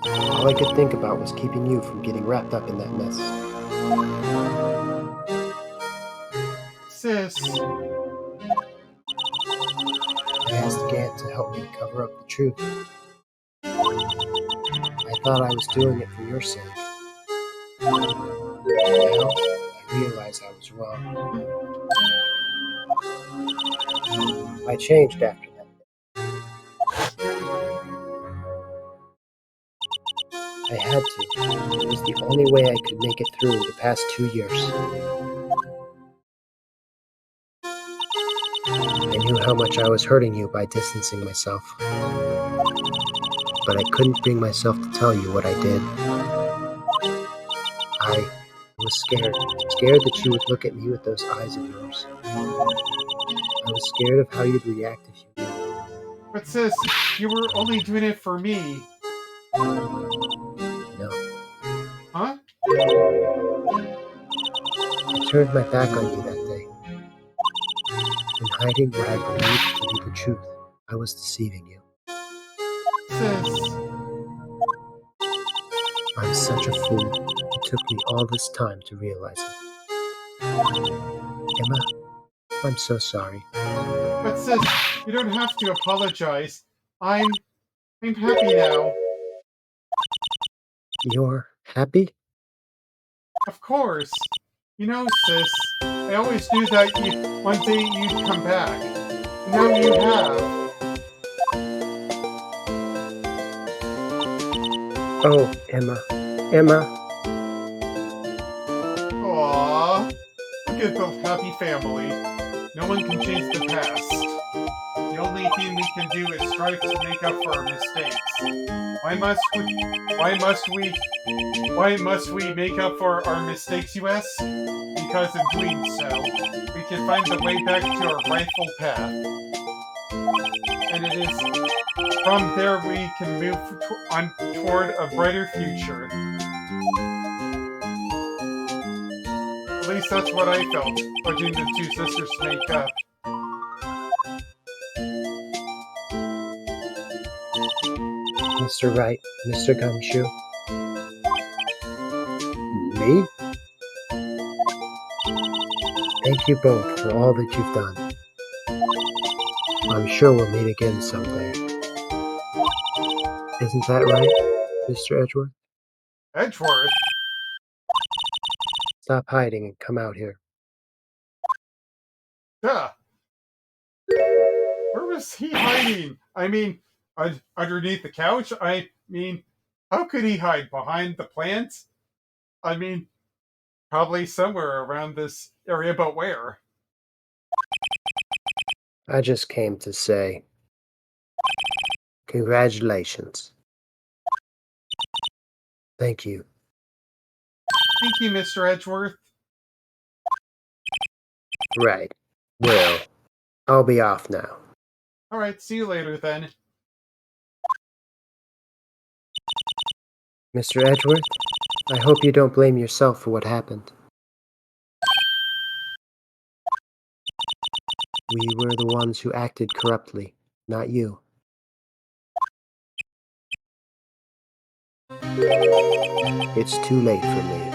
All I could think about was keeping you from getting wrapped up in that mess. Sis, I asked Gant to help me cover up the truth. I thought I was doing it for your sake. Now, I realize I was wrong. I changed after that. I had to. It was the only way I could make it through the past 2 years. I knew how much I was hurting you by distancing myself. But I couldn't bring myself to tell you what I did. I was scared. Scared that you would look at me with those eyes of yours. I was scared of how you'd react if you knew. but sis, you were only doing it for me. No. Huh? I turned my back on you that day. In hiding what I believed to be the truth, I was deceiving you. Sis, I'm such a fool. It took me all this time to realize it. Emma, I'm so sorry. but sis, you don't have to apologize. I'm happy now. You're happy? Of course. You know, sis, I always knew that one day you'd come back. Now you have. Oh, Emma. Emma. Aww. Look at the happy family. No one can change the past. The only thing we can do is strive to make up for our mistakes. Why must we make up for our mistakes, you ask? Because in doing so, we can find the way back to our rightful path. And it is from there we can move on toward a brighter future. At least that's what I felt, watching the two sisters make up. Mr. Wright, Mr. Gumshoe. Me? Thank you both for all that you've done. I'm sure we'll meet again someday. Isn't that right, Mr. Edgeworth? Edgeworth? Stop hiding and come out here. Duh. Where was he hiding? I mean, underneath the couch? I mean, how could he hide? Behind the plant? I mean, probably somewhere around this area, but where? I just came to say congratulations. Thank you. Thank you, Mr. Edgeworth. Right. Well, I'll be off now. Alright, see you later then. Mr. Edgeworth, I hope you don't blame yourself for what happened. We were the ones who acted corruptly, not you. It's too late for me.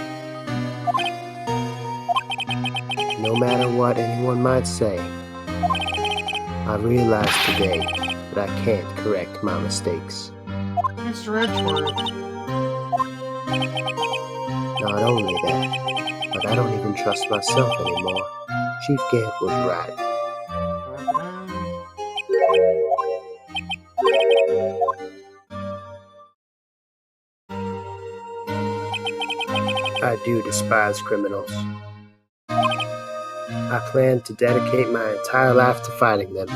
No matter what anyone might say, I realized today that I can't correct my mistakes. Mr. Edgeworth. Not only that, but I don't even trust myself anymore. Chief Gant was right. I do despise criminals. I plan to dedicate my entire life to fighting them.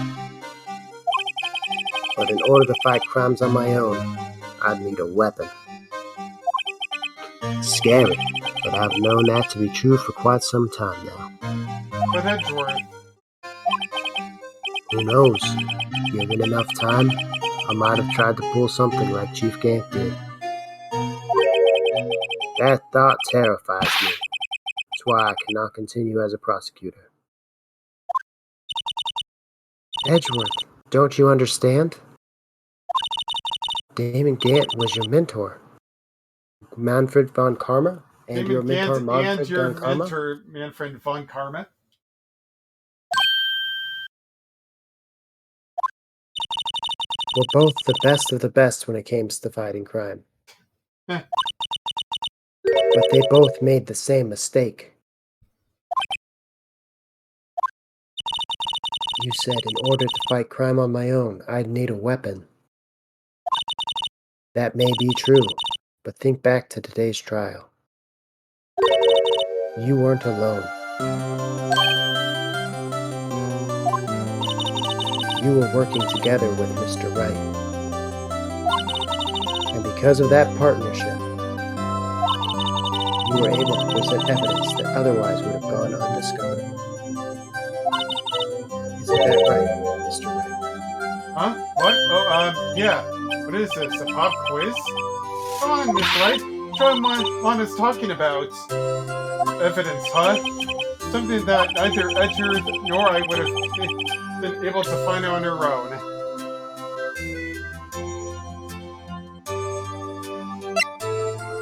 But in order to fight crimes on my own, I'd need a weapon. It's scary, but I've known that to be true for quite some time now. But Edgeworth. Who knows? Given enough time, I might have tried to pull something like Chief Gant did. That thought terrifies me. That's why I cannot continue as a prosecutor. Edgeworth, don't you understand? Damon Gant was your mentor. Manfred von Karma? And Damon your mentor, Gant Manfred and your von Karma? mentor, Manfred von Karma. We're both the best of the best when it comes to fighting crime. Heh. But they both made the same mistake. You said in order to fight crime on my own, I'd need a weapon. That may be true, but think back to today's trial. You weren't alone. You were working together with Mr. Wright. And because of that partnership, you were able to present evidence that otherwise would have gone undiscovered. Isn't that right, Mr. Wright? Huh? What? Oh, yeah. What is this? A pop quiz? Come on, Miss Wright. Show him what Lon is talking about. Evidence, huh? Something that neither Edgeworth nor I would have been able to find on our own.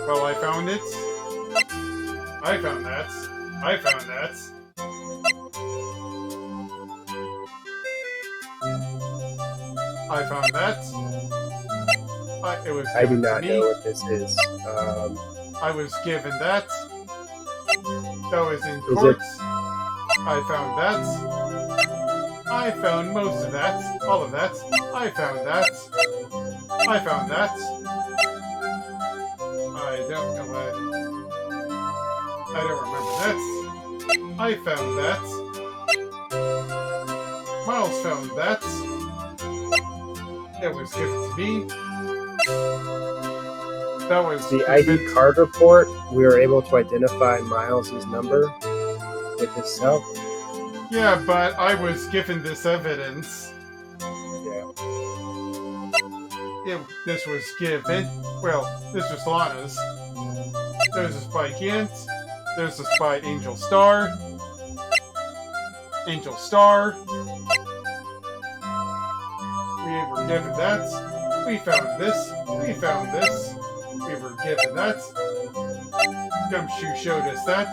Well, I found it. I found that. I found that. I found that. It was I do given to not me. know what this is. I was given that. That was in Is court. I found that. I found most of that. All of that. I found that. I found that. I don't know what. I don't remember that. I found that. Miles found that. It was given to me. That was the ID given- card report, we were able to identify Miles's number with his help. Yeah, but I was given this evidence. Yeah. This was given. Well, this was Lana's. There's a spy Gant. There's a spy Angel Star. Angel Star. We were given that. We found this. We found this. We were given that. Gumshoe showed us that.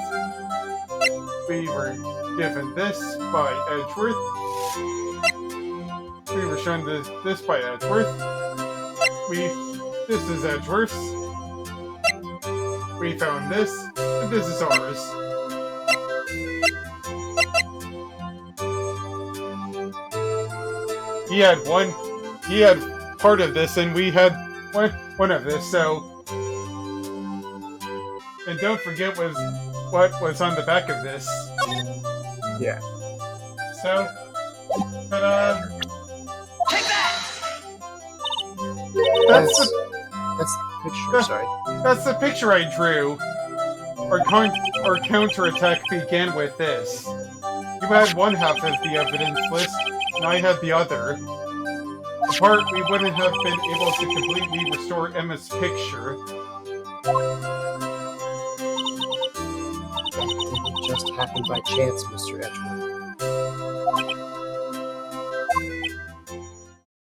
We were given this by Edgeworth. We were shown this by Edgeworth. This is Edgeworth's. We found this, and this is ours. He had part of this, and we had one of this, so. And don't forget what was on the back of this. Yeah. So, ta-da! Take that! That's That's the picture, sorry. That's the picture I drew. Our counterattack began with this. You had one half of the evidence list, and I had the other. Apart, we wouldn't have been able to completely restore Emma's picture. That didn't just happen by chance, Mr. Edgeworth.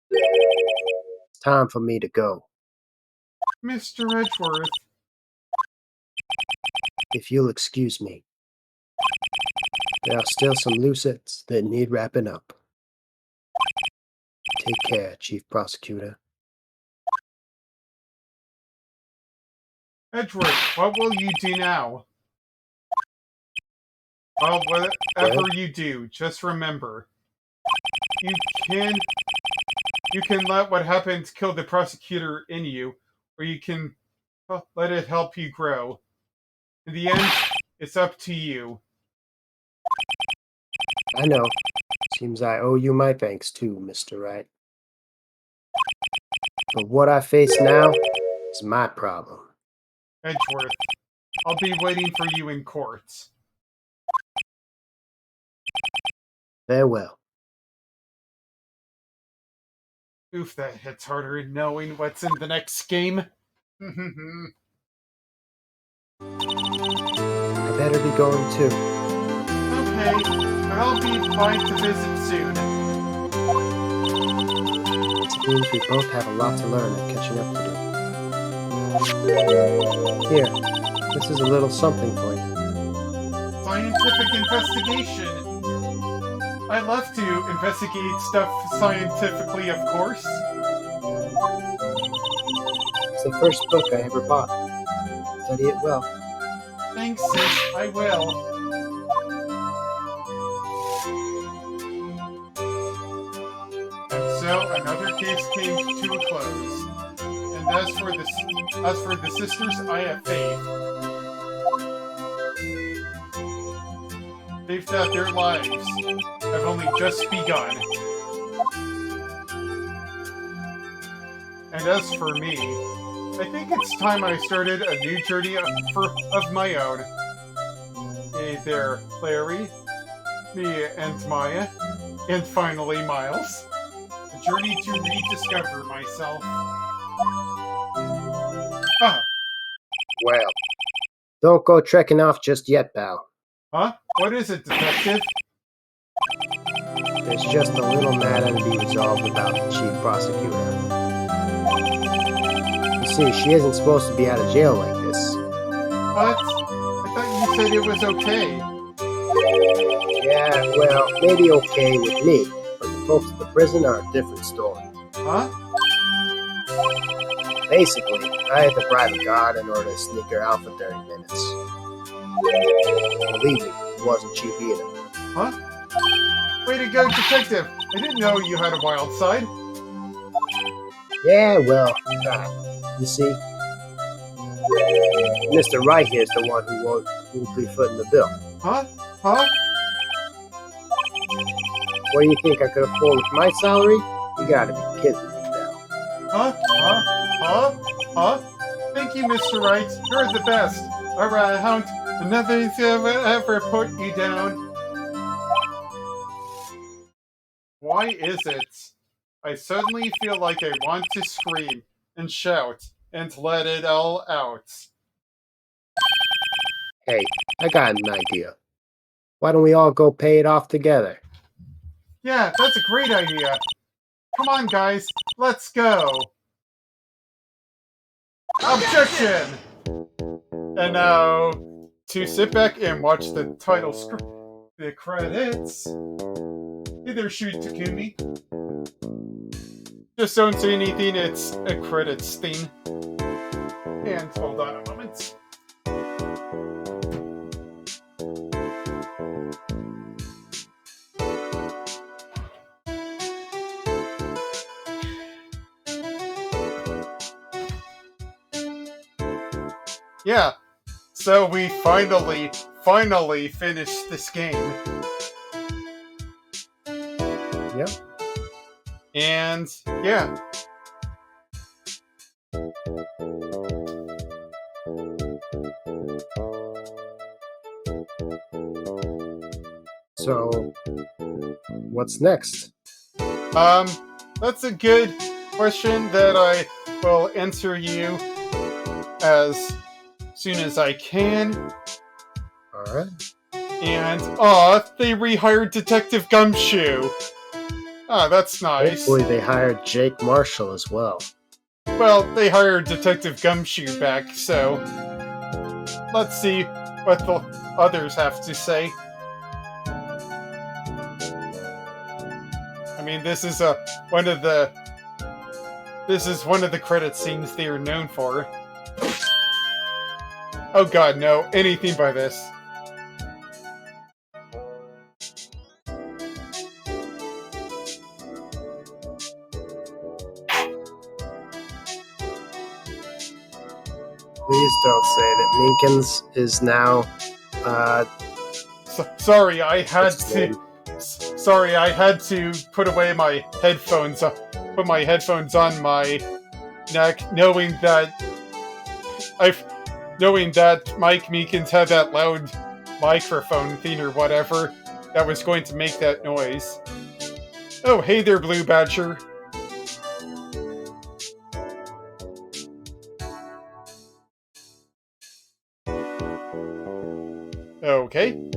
It's time for me to go. Mr. Edgeworth, If you'll excuse me. There are still some loose ends that need wrapping up. Take care, Chief Prosecutor. Edgeworth, what will you do now? Well, whatever you do, just remember, you can let what happens kill the prosecutor in you, or you can let it help you grow. In the end, it's up to you. I know. Seems I owe you my thanks too, Mr. Wright. But what I face now is my problem. Edgeworth, I'll be waiting for you in court. Farewell. Oof, that hits harder knowing what's in the next game. I better be going too. Okay, but I'll be fine to visit soon. It means we both have a lot to learn and catching up to do. Here, this is a little something for you. Scientific investigation. I love to investigate stuff scientifically, of course. It's the first book I ever bought. Study it well. Thanks, sis, I will. And so another case came to a close. And as for the sisters, I have faith. Faith that their lives have only just begun. And as for me, I think it's time I started a new journey of my own. Hey there, Larry, Mia, and Maya, and finally Miles. A journey to rediscover myself. Ah, Well, don't go trekking off just yet, pal. huh? What is it, detective? There's just a little matter to be resolved about the chief prosecutor. You see, she isn't supposed to be out of jail like this. What? I thought you said it was okay. Yeah, well, maybe okay with me, but the folks at the prison are a different story. Huh? Basically, I had to bribe a guard in order to sneak her out for 30 minutes. Believe me, it wasn't cheap either. Huh? Way to go, detective! I didn't know you had a wild side. Yeah, well, you see, Mr. Wright here's the one who won't be footing the bill. Huh? Huh? What do you think I could afford with my salary? You gotta be kidding me now. Huh? Huh? Huh? Huh? Thank you, Mr. Wright. You're the best. Alright, Hound. Nothing's ever put you down. Why is it? I suddenly feel like I want to scream and shout and let it all out. Hey, I got an idea. Why don't we all go pay it off together? Yeah, that's a great idea. Come on, guys. Let's go. Objection! And now, to sit back and watch the title script, the credits. Hey there, Shu Takumi. Just don't say anything, it's a credits thing. And hold on a moment. Yeah, so we finally finished this game. Yep. And yeah. So, what's next? That's a good question that I will answer you as soon as I can. Alright. And, they rehired Detective Gumshoe. Ah, that's nice. Hopefully they hired Jake Marshall as well. Well, they hired Detective Gumshoe back, so let's see what the others have to say. I mean, this is one of the credit scenes they are known for. Oh god, no, anything by this. Please don't say that Minkins is now, Sorry, I had what's his to. name? Sorry, I had to put away my headphones. Put my headphones on my neck, knowing that Mike Meekins had that loud microphone thing or whatever that was going to make that noise. Oh, hey there, Blue Badger. Okay.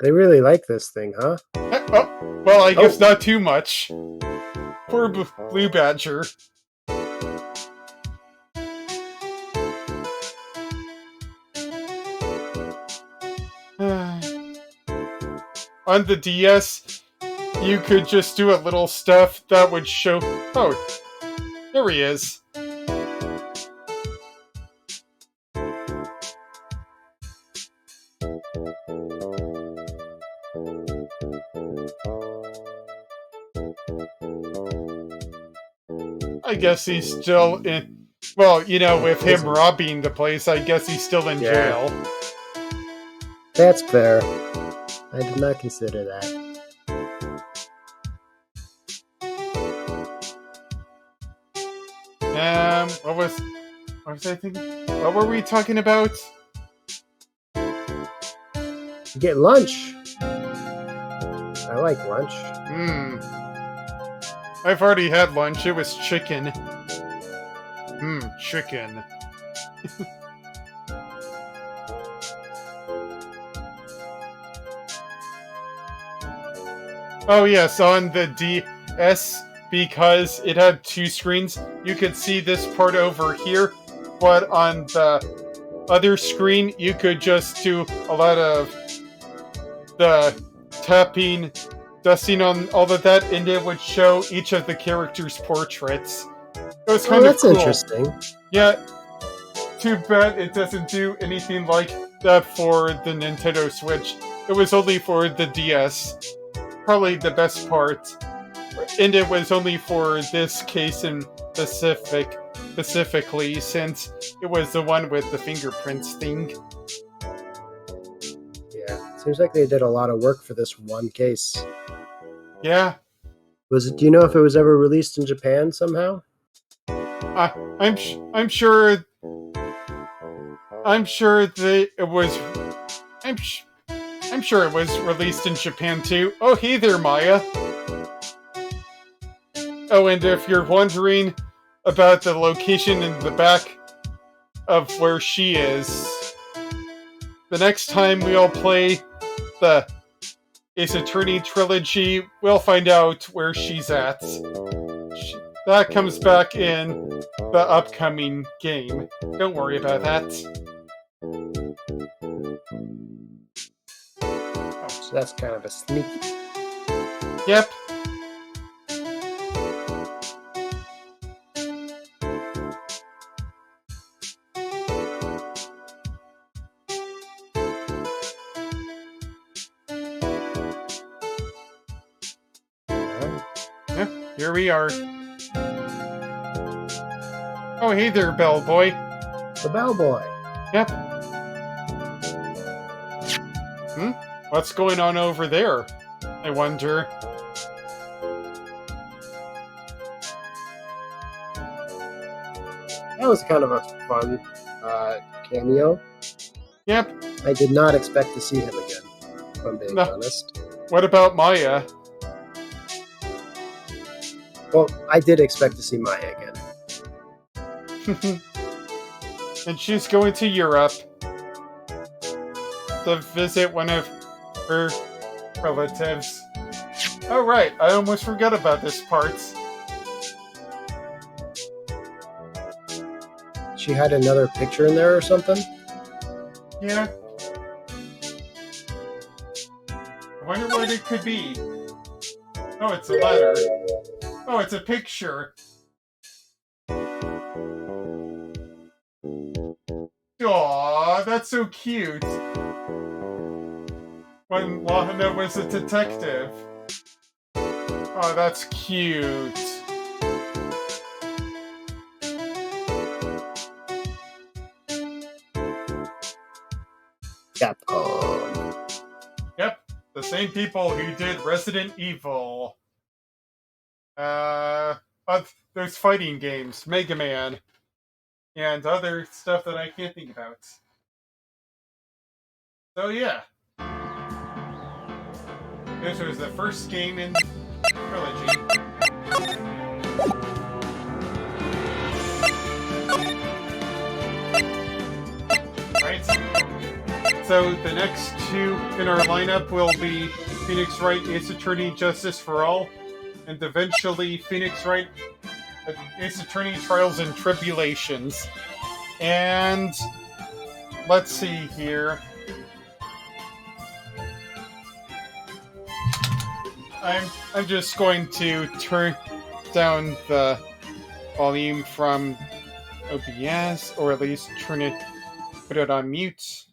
They really like this thing, huh? Oh, well, I guess not too much. Poor Blue Badger. On the DS, you could just do a little stuff that would show... Oh, there he is. I guess he's still in... Well, you know, with him robbing the place, I guess he's still in jail. That's fair. I did not consider that. What was I thinking? What were we talking about? You get lunch. I like lunch. I've already had lunch. It was chicken. Chicken. Oh yes, on the DS, because it had 2 screens, you could see this part over here, but on the other screen, you could just do a lot of the tapping, dusting on all of that, and it would show each of the characters' portraits. It was kind of cool. That's interesting. Yeah, too bad it doesn't do anything like that for the Nintendo Switch. It was only for the DS. Probably the best part. And it was only for this case in specifically, since it was the one with the fingerprints thing. Yeah, seems like they did a lot of work for this one case. Yeah. Do you know if it was ever released in Japan somehow? I'm sure that it was. I'm sure it was released in Japan too. Oh, hey there, Maya. Oh, and if you're wondering about the location in the back of where she is, the next time we all play the Ace Attorney trilogy, we'll find out where she's at. That comes back in the upcoming game. Don't worry about that. Oh, so that's kind of a sneaky. Yep. Here we are. Oh, hey there, bellboy. The bellboy. Yep. What's going on over there? I wonder. That was kind of a fun cameo. Yep. I did not expect to see him again, if I'm being honest. What about Maya? Well, I did expect to see Maya again. And she's going to Europe to visit one of her relatives. Oh, right. I almost forgot about this part. She had another picture in there or something? Yeah. I wonder what it could be. Oh, it's a letter. Oh, it's a picture. Aww, that's so cute. When Lahana was a detective. Oh, that's cute. Capcom. Yep, the same people who did Resident Evil. Those fighting games, Mega Man, and other stuff that I can't think about. So yeah. This was the first game in the trilogy. Right? So the next two in our lineup will be Phoenix Wright, Ace Attorney, Justice for All, and eventually Phoenix Wright, Ace Attorney, Trials and Tribulations. And let's see here. I'm just going to turn down the volume from OBS, or at least put it on mute.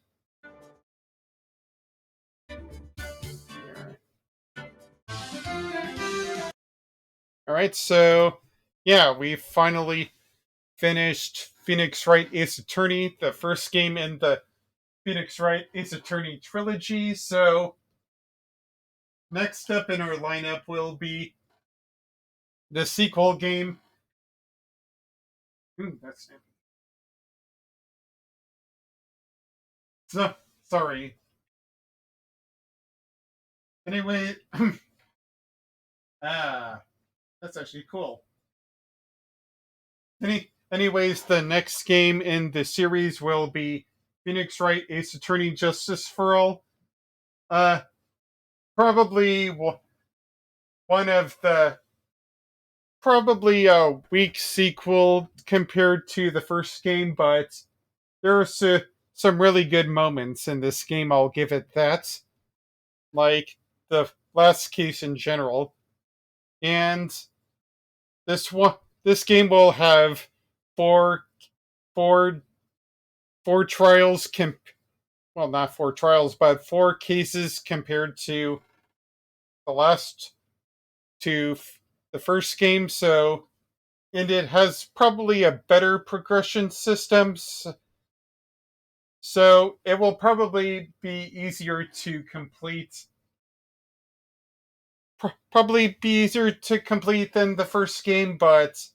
Alright, so yeah, we finally finished Phoenix Wright Ace Attorney, the first game in the Phoenix Wright Ace Attorney trilogy. So next up in our lineup will be the sequel game. That's so, sorry. Anyway, that's actually cool. Anyways, the next game in the series will be Phoenix Wright Ace Attorney Justice for All. Probably one of the probably a weak sequel compared to the first game, but there are some really good moments in this game. I'll give it that. Like the last case in general, and this game will have four four four trials. Well, not four trials, but four cases compared to the last to the first game. So, and it has probably a better progression system. So it will probably be easier to complete. Probably be easier to complete than the first game, but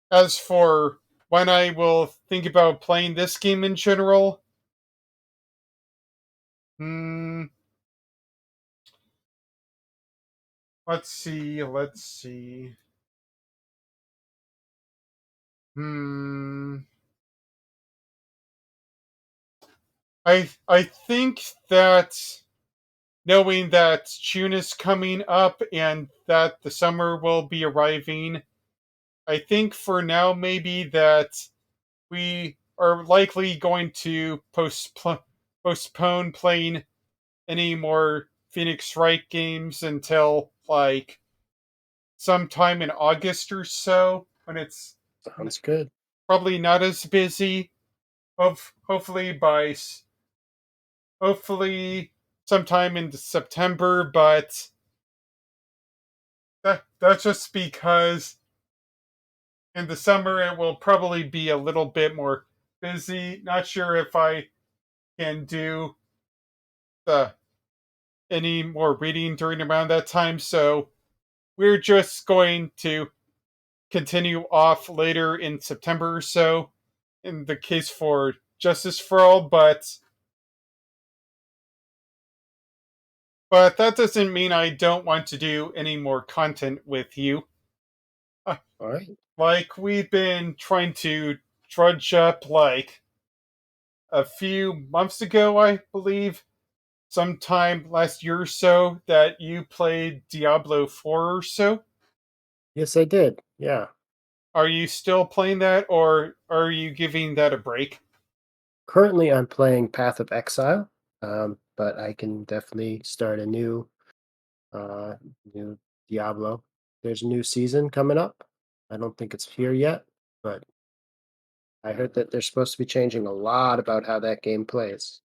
as for when I will think about playing this game in general, hmm, let's see. Hmm. I think that knowing that June is coming up and that the summer will be arriving, I think for now maybe that we are likely going to postpone playing any more Phoenix Wright games until like sometime in August or so, when it's Sounds good. probably not as busy. Hopefully hopefully sometime in September, but that's just because in the summer it will probably be a little bit more busy. Not sure if I can do the any more reading during around that time, so we're just going to continue off later in September or so in the case for Justice for All, but that doesn't mean I don't want to do any more content with you. Uh, All right. like we've been trying to trudge up like a few months ago, I believe, sometime last year or so, that you played Diablo 4 or so. Yes, I did. Yeah. Are you still playing that, or are you giving that a break? Currently, I'm playing Path of Exile, but I can definitely start a uh, new Diablo. There's a new season coming up. I don't think it's here yet, but I heard that they're supposed to be changing a lot about how that game plays.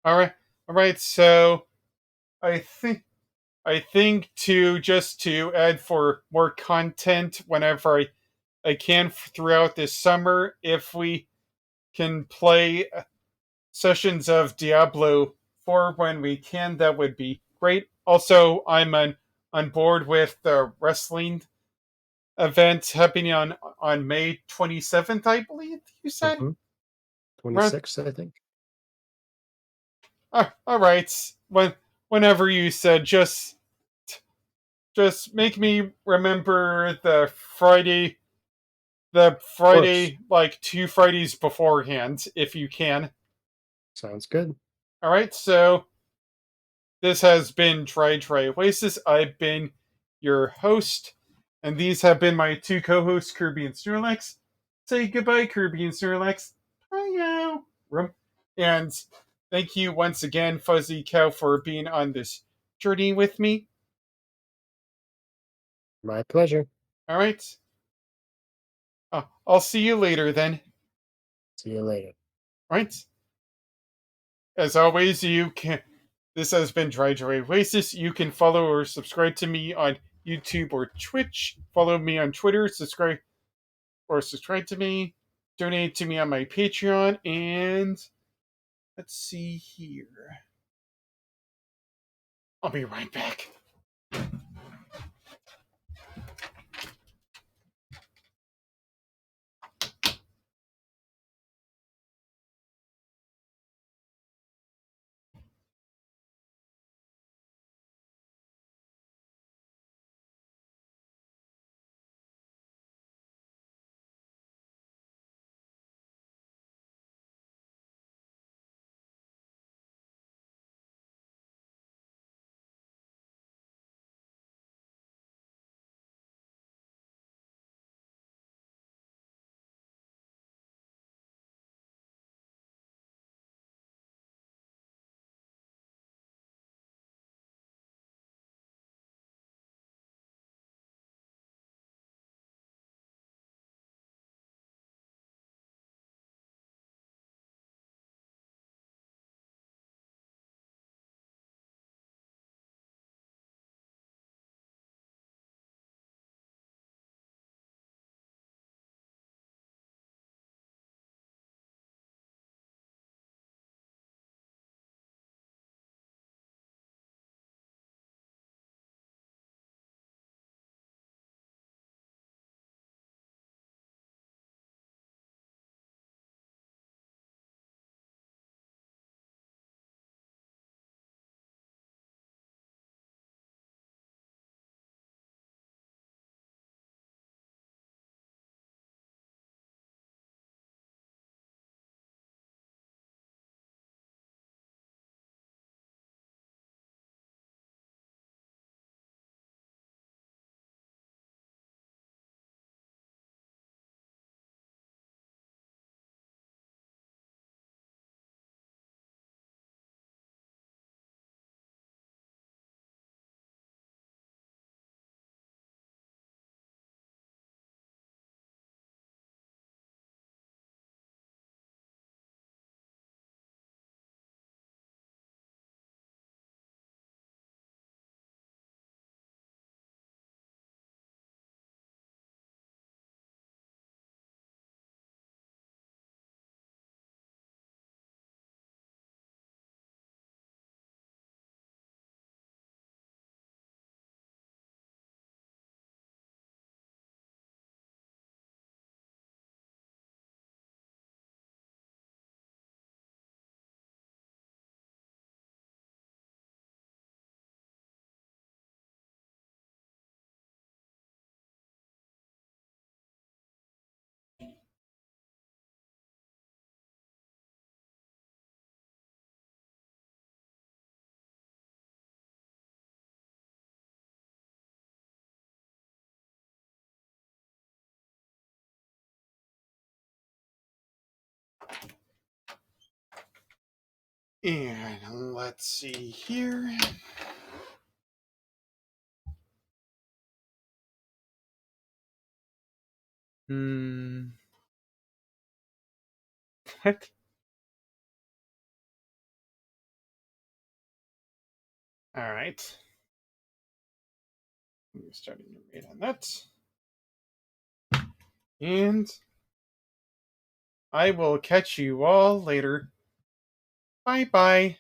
All right. So I think to add for more content whenever I can throughout this summer, if we can play sessions of Diablo 4 when we can, that would be great. Also, I'm on board with the wrestling event happening on May 27th, I believe you said. Mm-hmm. 26, I think. All right. Whenever you said, just make me remember the Friday the course. Friday, like 2 Fridays beforehand, if you can. Sounds good. Alright, so this has been Try Oasis. I've been your host, and these have been my two co-hosts, Kirby and Snorlax. Say goodbye, Kirby and Snorlax. Bye now. And thank you once again, Fuzzy Cow, for being on this journey with me. My pleasure. Alright. I'll see you later then. See you later. Alright. As always, you can. This has been Try Oasis. You can follow or subscribe to me on YouTube or Twitch. Follow me on Twitter. Subscribe to me. Donate to me on my Patreon. And let's see here. I'll be right back. And let's see here. What? Alright. Starting to read on that. And I will catch you all later. Bye bye.